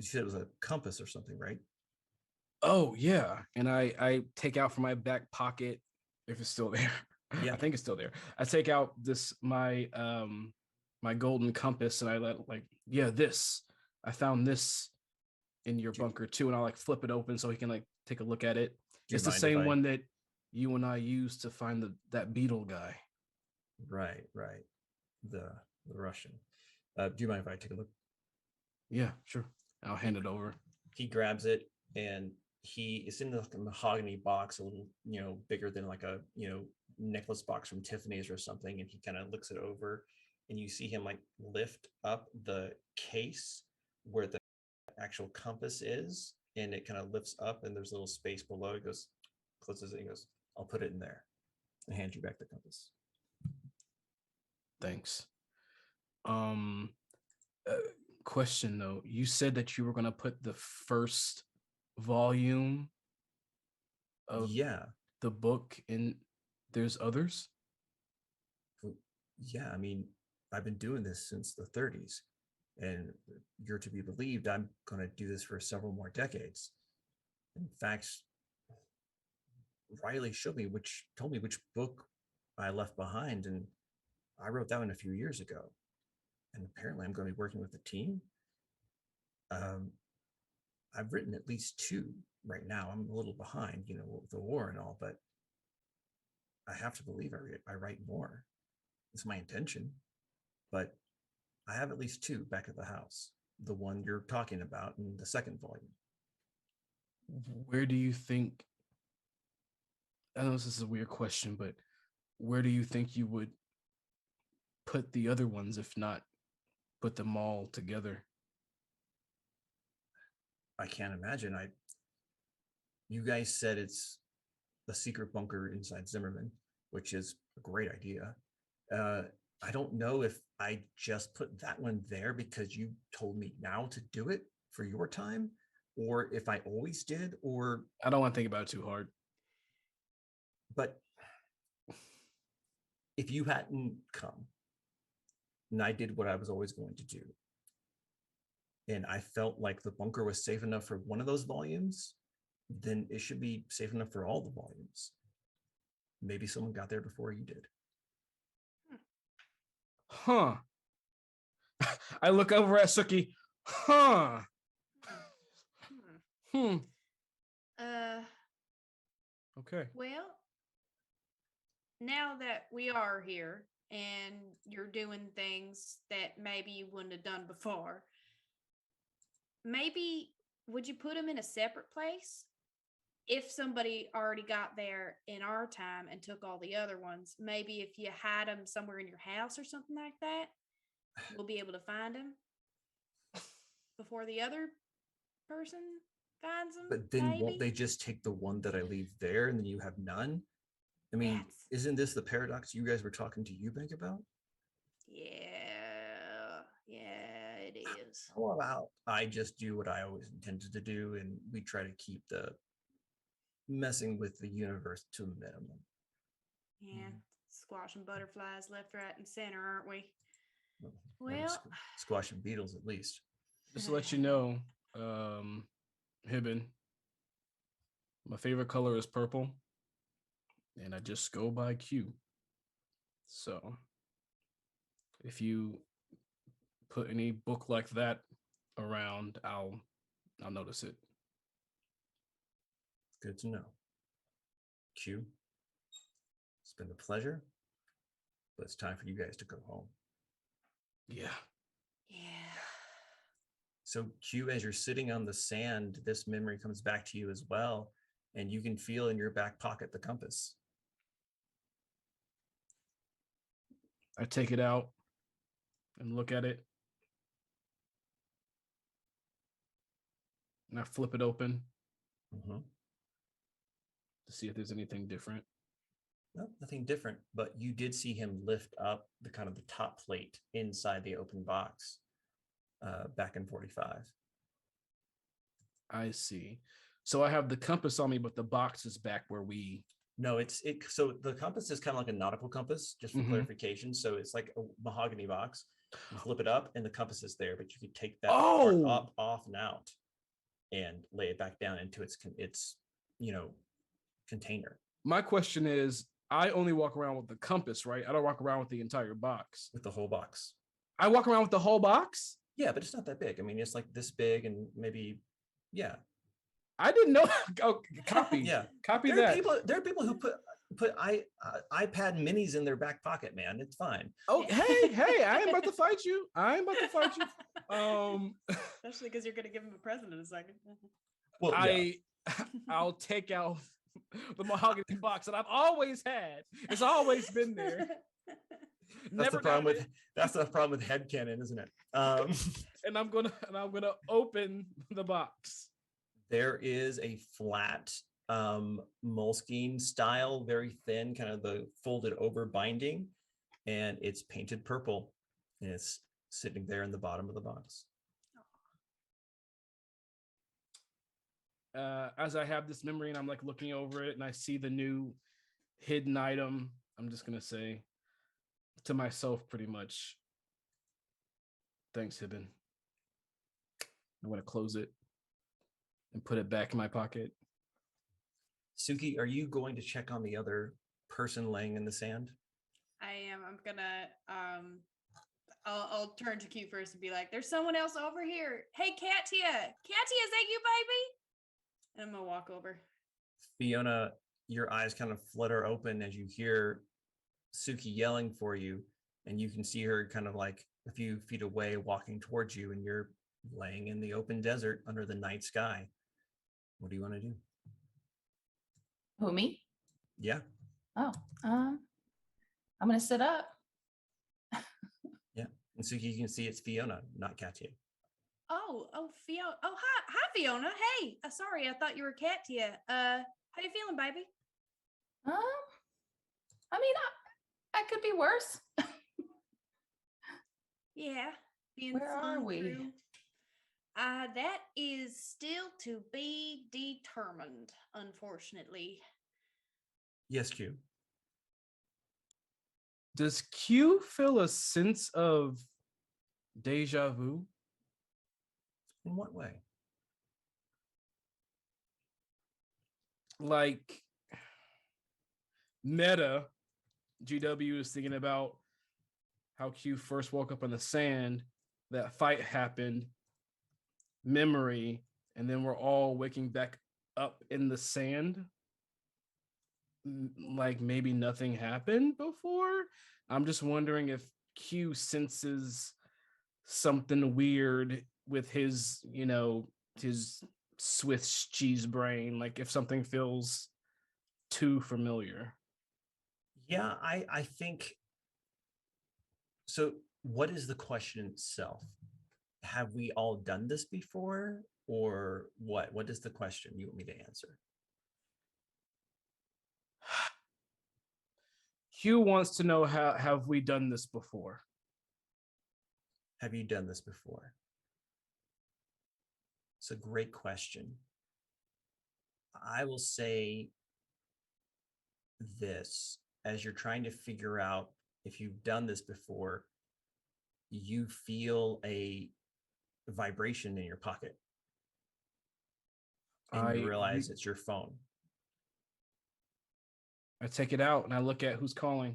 You said it was a compass or something, right? Oh yeah, and I take out from my back pocket if it's still there. Yeah. I think it's still there. I take out this my golden compass and I let like yeah this I found this in your Do, bunker too, and I'll like flip it open so he can like take a look at it. do you It's the mind if same I? one that you and I used to find that beetle guy. Right, right. The the Russian. Do you mind if I take a look? Yeah, sure. I'll He hand it over. he grabs it, and he is in the mahogany box, a little bigger than like a necklace box from Tiffany's or something, and he kind of looks it over, and you see him like lift up the case where the actual compass is, and it kind of lifts up, and there's a little space below. He goes, closes it, and goes, "I'll put it in there," and hand you back the compass. Thanks. Um, uh, question though, you said that you were gonna put the first volume of Yeah, the book in. There's others. yeah. I mean, I've been doing this since the 30s, and you're to be believed. I'm going to do this for several more decades. In fact, Riley told me which book I left behind, and I wrote that one a few years ago. And apparently, I'm going to be working with a team. Um, I've written at least two right now. I'm a little behind, with the war and all, but I have to believe I write more. It's my intention, but I have at least two back at the house. The one you're talking about in the second volume. Where do you think? I know this is a weird question, but where do you think you would put the other ones, if not put them all together? I can't imagine. You guys said it's a secret bunker inside Zimmerman, which is a great idea. Uh, I don't know if I just put that one there because you told me now to do it for your time, or if I always did, or I don't want to think about it too hard. but if you hadn't come and I did what I was always going to do, and I felt like the bunker was safe enough for one of those volumes, then it should be safe enough for all the volumes. Maybe someone got there before you did. Huh. I look over at Suki. Huh. Hmm. Hmm. Okay. Well, now that we are here and you're doing things that maybe you wouldn't have done before, maybe would you put them in a separate place? If somebody already got there in our time and took all the other ones, maybe if you hide them somewhere in your house or something like that, we'll be able to find them before the other person finds them. But then won't Maybe they just take the one that I leave there and then you have none? I mean, that's isn't this the paradox you guys were talking to Eubank about? yeah, it is. How about I just do what I always intended to do and we try to keep the messing with the universe to a minimum? Yeah, squashing butterflies left, right, and center, aren't we? Or Well, squashing beetles at least. Just to let you know, Hibben, my favorite color is purple, and I just go by Q. So If you put any book like that around, I'll notice it. Good to know. Q, it's been a pleasure, but it's time for you guys to go home. Yeah. Yeah. So Q, as you're sitting on the sand, this memory comes back to you as well, and you can feel in your back pocket the compass. I take it out and look at it. And I flip it open Mm-hmm. to see if there's anything different. No, nothing different, but you did see him lift up the kind of the top plate inside the open box back in 45. I see. So I have the compass on me, but the box is back where we. No, so the compass is kind of like a nautical compass, just for Mhm. clarification. So it's like a mahogany box. You flip it up and the compass is there, but you could take that Oh! part up, off, and out and lay it back down into its container. My question is, I only walk around with the compass, right? I don't walk around with the entire box. With the whole box. I walk around with the whole box? Yeah, but it's not that big. I mean, it's like this big and maybe, yeah. I didn't know. Oh, copy. Yeah. Copy There that. are people who put iPad minis in their back pocket, man. It's fine. Oh, Yeah. hey, I ain't about to fight you. Especially because you're going to give him a present in a second. Well, yeah. I'll take out the mahogany box that I've always had. It's always been there. That's the problem with headcanon, isn't it? And I'm gonna open the box. There is a flat Moleskine style, very thin, kind of the folded over binding, and it's painted purple, and it's sitting there in the bottom of the box. As I have this memory and I'm like looking over it and I see the new hidden item, I'm just gonna say to myself pretty much, thanks, Hibben. I'm gonna close it and put it back in my pocket. Suki, are you going to check on the other person laying in the sand? I am. I'm gonna I'll turn to Q first and be like, there's someone else over here. Hey, Katia. Katia, is that you, baby? And I'm gonna walk over. Fiona, your eyes kind of flutter open as you hear Suki yelling for you, and you can see her kind of like a few feet away walking towards you, and you're laying in the open desert under the night sky. What do you want to do? Who, me? Yeah. Oh, I'm gonna sit up. Yeah. And Suki, you can see it's Fiona, not Katia. Oh, Fiona. Oh, hi, Fiona. Hey, sorry, I thought you were Katia. How you feeling, baby? I mean, I could be worse. Yeah. Where are we? Through. That is still to be determined, unfortunately. Yes, Q. Does Q feel a sense of deja vu? In what way? Like meta, GW is thinking about how Q first woke up in the sand, that fight happened, memory, and then we're all waking back up in the sand. Like maybe nothing happened before. I'm just wondering if Q senses something weird with his, his Swiss cheese brain, like if something feels too familiar. Yeah, I think so. What is the question itself? Have we all done this before, or what? What is the question you want me to answer? Q wants to know, how have we done this before? Have you done this before? It's a great question. I will say this, as you're trying to figure out if you've done this before, you feel a vibration in your pocket. And you realize it's your phone. I take it out and I look at who's calling.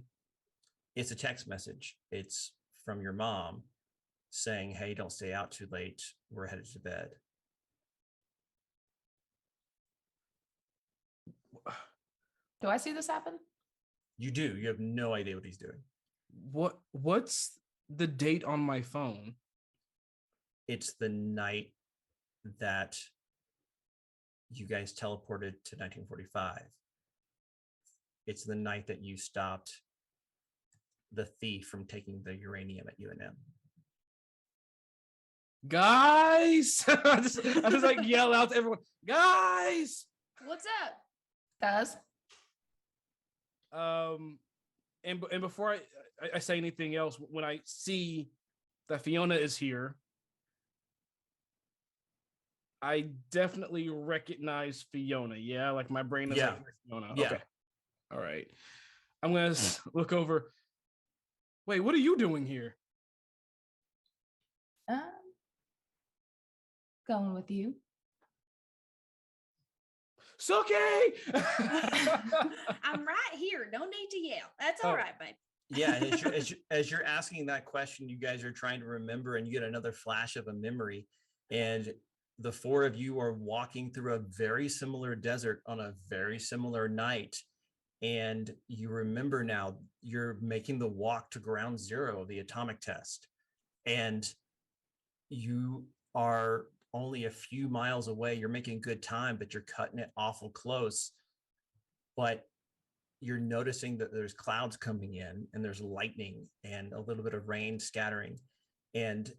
It's a text message. It's from your mom saying, hey, don't stay out too late. We're headed to bed. Do I see this happen? You do. You have no idea what he's doing. What's the date on my phone? It's the night that you guys teleported to 1945. It's the night that you stopped the thief from taking the uranium at UNM. Guys, I just like yell out to everyone, guys. What's up, guys? And before I say anything else, when I see that Fiona is here, I definitely recognize Fiona. Yeah, like my brain is like Fiona. Yeah. Okay, all right. I'm gonna look over. Wait, what are you doing here? Going with you. Suki! I'm right here. No need to yell. That's all right, babe. Yeah, and as you're asking that question, you guys are trying to remember, and you get another flash of a memory. And the four of you are walking through a very similar desert on a very similar night. And you remember now you're making the walk to ground zero of the atomic test. And you are only a few miles away. You're making good time, but you're cutting it awful close. But you're noticing that there's clouds coming in and there's lightning and a little bit of rain scattering. And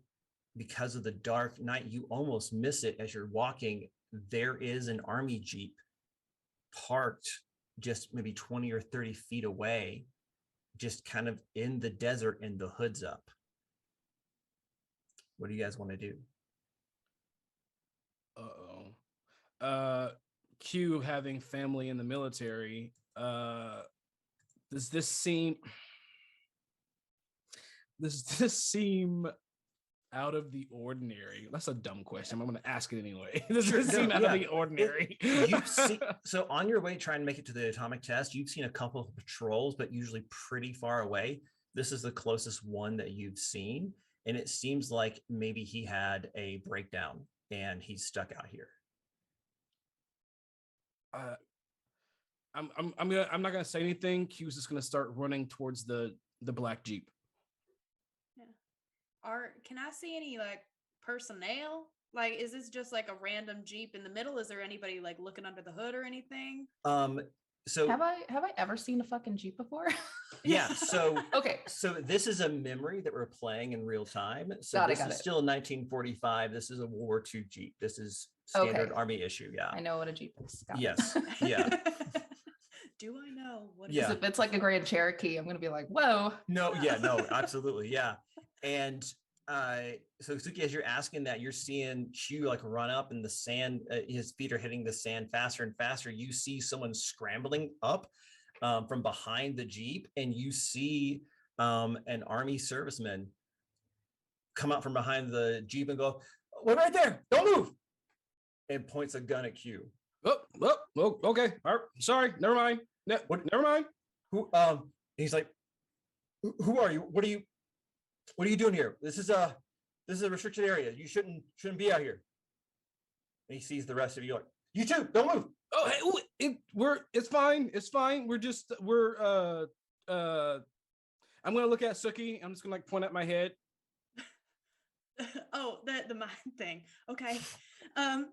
because of the dark night, you almost miss it as you're walking. There is an army jeep parked just maybe 20 or 30 feet away, just kind of in the desert, and the hood's up. What do you guys want to do? Q having family in the military. Does this seem out of the ordinary? That's a dumb question. I'm going to ask it anyway. Does this seem out of the ordinary? So on your way trying to make it to the atomic test, you've seen a couple of patrols, but usually pretty far away. This is the closest one that you've seen. And it seems like maybe he had a breakdown and he's stuck out here. I'm not gonna say anything. Q's just gonna start running towards the black Jeep. Yeah. Can I see any like personnel? Like, is this just like a random Jeep in the middle? Is there anybody like looking under the hood or anything? So have I ever seen a fucking Jeep before? Yeah. So okay. So this is a memory that we're playing in real time. So Got this it. is still 1945. This is a World War II Jeep. This is standard Army issue. Yeah. I know what a Jeep is. Yes. Yeah. Do I know what? Yeah. If it's like a Grand Cherokee, I'm gonna be like, whoa. No. Yeah. No. Absolutely. Yeah. And so Suki, as you're asking that, you're seeing Q like run up in the sand. His feet are hitting the sand faster and faster. You see someone scrambling up from behind the Jeep, and you see an Army serviceman come out from behind the Jeep and go, "We're right there. Don't move," and points a gun at Q. Oh, okay. All right. Sorry. Never mind. Never mind. Who? He's like, "Who are you? What are you doing here? This is a restricted area. You shouldn't be out here." And he sees the rest of you like, "You too. Don't move." Oh, hey, it's fine. It's fine. I'm gonna look at Suki. I'm just gonna like point at my head. Oh, the mind thing. Okay. And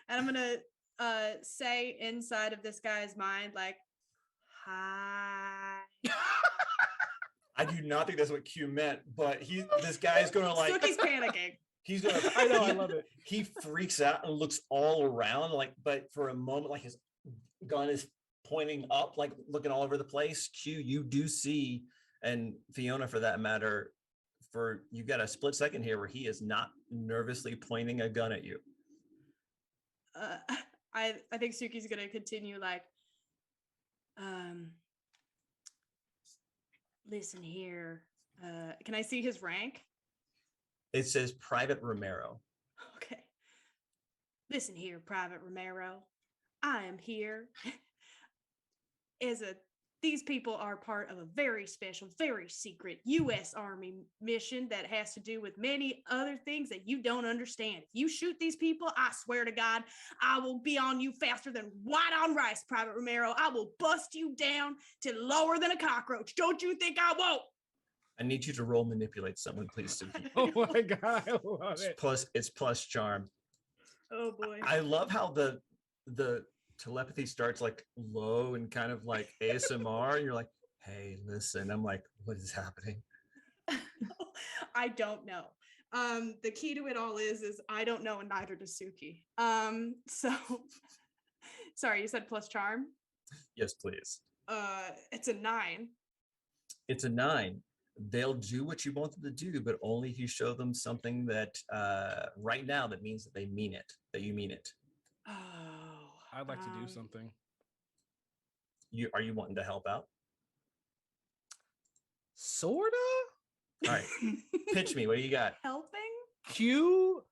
I'm gonna say inside of this guy's mind, like, hi. I do not think that's what Q meant, but this guy is gonna like. Suki's panicking. He's gonna. I know. I love it. He freaks out and looks all around, like, but for a moment, like his gun is pointing up, like looking all over the place. Q, you do see, and Fiona, for that matter, you got a split second here where he is not nervously pointing a gun at you. I think Suki's gonna continue like, listen here. Can I see his rank? It says Private Romero. Okay. Listen here, Private Romero. I am here as a these people are part of a very special, very secret U.S. Army mission that has to do with many other things that you don't understand. If you shoot these people, I swear to God, I will be on you faster than white on rice, Private Romero. I will bust you down to lower than a cockroach. Don't you think I won't? I need you to roll manipulate someone, please, Suki. Oh my god, I love it. It's plus charm. Oh boy. I love how the telepathy starts like low and kind of like ASMR, and you're like, hey, listen. I'm like, what is happening? I don't know. The key to it all is I don't know, and neither does Suki. So sorry, you said plus charm? Yes, please. It's a 9. It's a 9. They'll do what you want them to do, but only if you show them something that right now that means that they mean it, that you mean it. Oh. I'd like to do something. Are you wanting to help out? Sorta? All right. Pitch me. What do you got? Helping? Q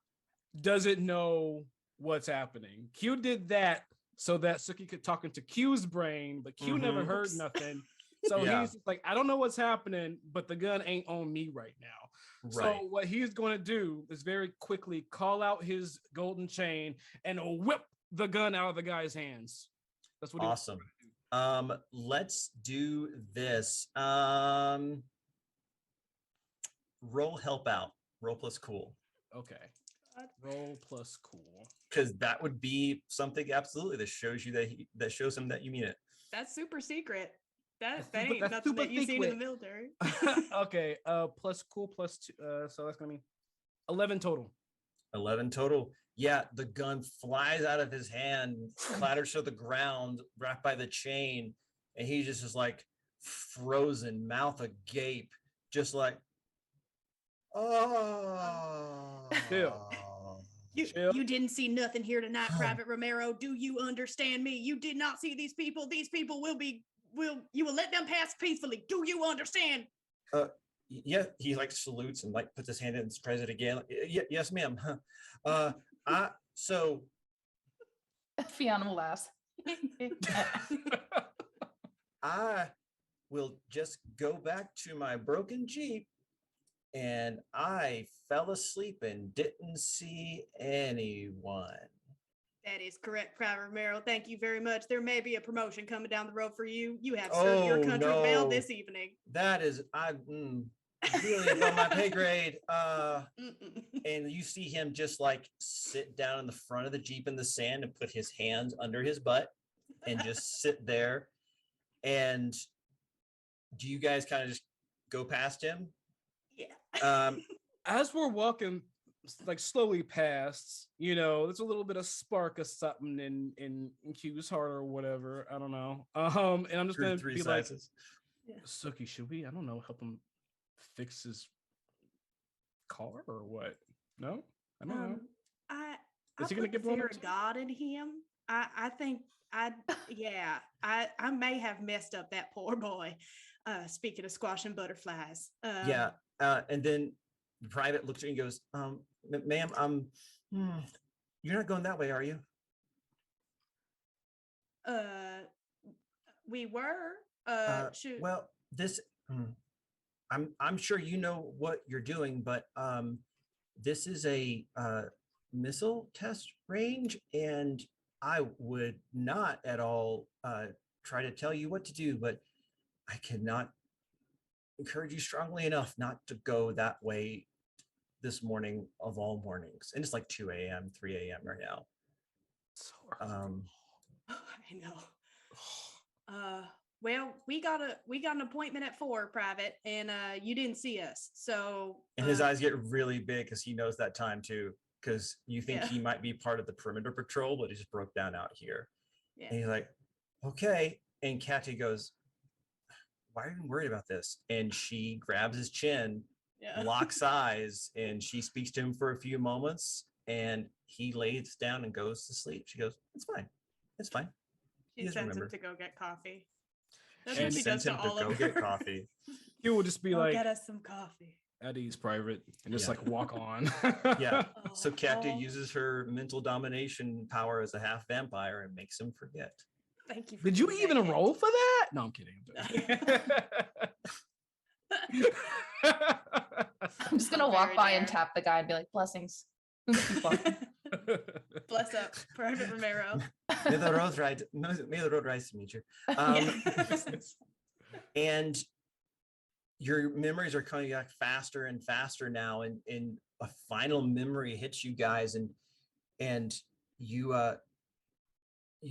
doesn't know what's happening. Q did that so that Suki could talk into Q's brain, but Q never heard nothing. So he's just like, I don't know what's happening, but the gun ain't on me right now. Right. So what he's going to do is very quickly call out his golden chain and whip the gun out of the guy's hands. That's what. Awesome. Let's do this. Roll help out. Roll plus cool. Okay. Roll plus cool. Because that would be something absolutely that shows you that shows him that you mean it. That's super secret. That ain't nothing that you've seen in the military. Okay. Plus cool plus 2. So that's gonna mean 11 total. 11 total. Yeah, the gun flies out of his hand, clatters to the ground, wrapped by the chain, and he just is like frozen, mouth agape, just like, oh. You didn't see nothing here tonight, Private Romero. Do you understand me? You did not see these people. These people you will let them pass peacefully. Do you understand? Yeah, he like salutes and like puts his hand in and tries it again. Yes, ma'am. So Fiona will ask. I will just go back to my broken Jeep, and I fell asleep and didn't see anyone. That is correct, Private Romero. Thank you very much. There may be a promotion coming down the road for you. You have served your country well this evening. That is, really above my pay grade. And you see him just like sit down in the front of the Jeep in the sand and put his hands under his butt and just sit there. And do you guys kind of just go past him? Yeah. As we're walking like slowly past, there's a little bit of spark of something in Q's heart or whatever. I don't know. And I'm just gonna be sizes. Like, Suki, should we, I don't know, help him fix his car or what? No, I don't know. Is he gonna get fear of God in him? I think I may have messed up that poor boy. Speaking of squashing butterflies. And then Private looks at you and goes, ma'am, you're not going that way, are you? We were. Well, this I'm sure you know what you're doing, but this is a missile test range, and I would not at all try to tell you what to do, but I cannot encourage you strongly enough not to go that way this morning of all mornings. And it's like 2 a.m., 3 a.m. right now. I know. Well, we got an appointment at 4, Private, and you didn't see us. So and his eyes get really big because he knows that time too, because you think he might be part of the perimeter patrol, but he just broke down out here. Yeah. And he's like, okay. And Kathy goes, why are you worried about this? And she grabs his chin, locks eyes, and she speaks to him for a few moments, and he lays down and goes to sleep. She goes, it's fine. It's fine. She sends him to go get coffee. That's what she does to all of her. Get coffee. He will just be like, get us some coffee. At ease, Private, and just like walk on. So Kathy uses her mental domination power as a half vampire and makes him forget. Thank you. Did you giving even that roll gift. for that? No, I'm kidding. I'm just gonna How walk very by and dare. tap the guy and be like, blessings. Keep walking. Bless up, Private Romero. May the road rise to meet you. Yes. And your memories are coming back faster and faster now, and a final memory hits you guys, and you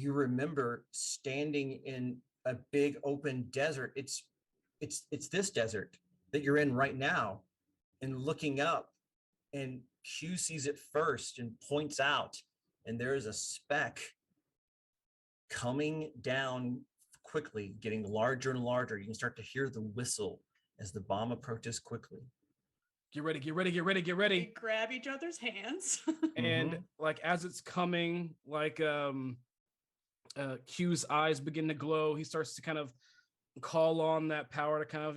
remember standing in a big open desert. It's this desert that you're in right now, and looking up, and Q sees it first and points out, and there is a speck coming down quickly, getting larger and larger. You can start to hear the whistle as the bomb approaches quickly. Get ready, get ready, get ready, get ready. We grab each other's hands. And like as it's coming, like Q's eyes begin to glow. He starts to kind of call on that power to kind of,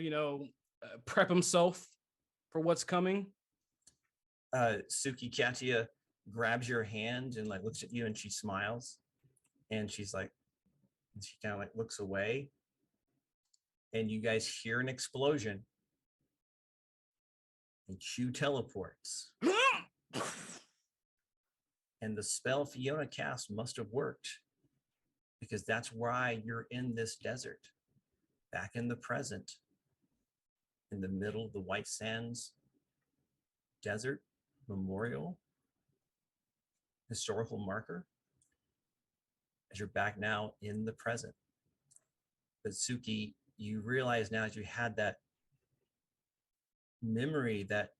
prep himself for what's coming. Suki Katia grabs your hand and like looks at you, and she smiles, and she kind of like looks away, and you guys hear an explosion, and Q teleports. And the spell Fiona cast must have worked, because that's why you're in this desert, back in the present, in the middle of the White Sands Desert Memorial historical marker, as you're back now in the present. But Suki, you realize now as you had that memory that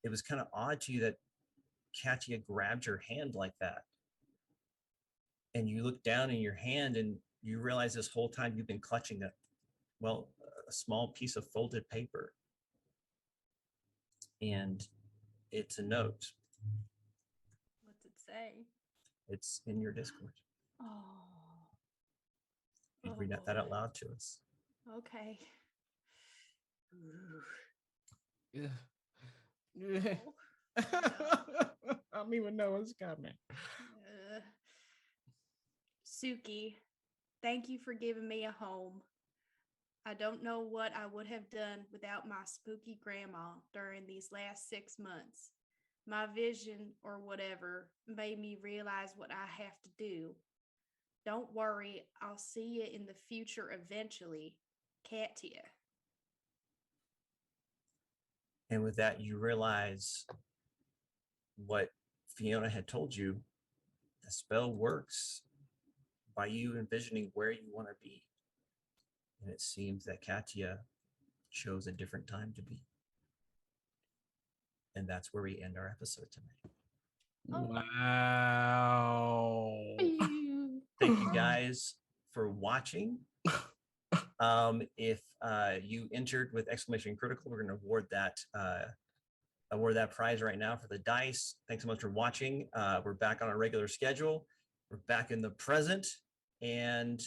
it was kind of odd to you that Katia grabbed your hand like that. And you look down in your hand and you realize this whole time you've been clutching a small piece of folded paper. And it's a note. What's it say? It's in your Discord. Oh. You read that out loud to us. Okay. Yeah. I don't even know what's coming. Suki, thank you for giving me a home. I don't know what I would have done without my spooky grandma during these last 6 months. My vision or whatever made me realize what I have to do. Don't worry, I'll see you in the future eventually. Katia. And with that, you realize what Fiona had told you. The spell works by you envisioning where you want to be. And it seems that Katia chose a different time to be. And that's where we end our episode tonight. Wow. Thank you guys for watching. If you entered with exclamation critical, we're going to award that prize right now for the dice. Thanks so much for watching. We're back on our regular schedule. We're back in the present, and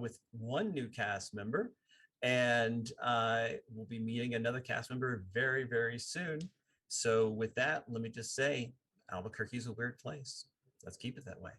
with one new cast member, and we'll be meeting another cast member very, very soon. So with that, let me just say, Albuquerque is a weird place. Let's keep it that way.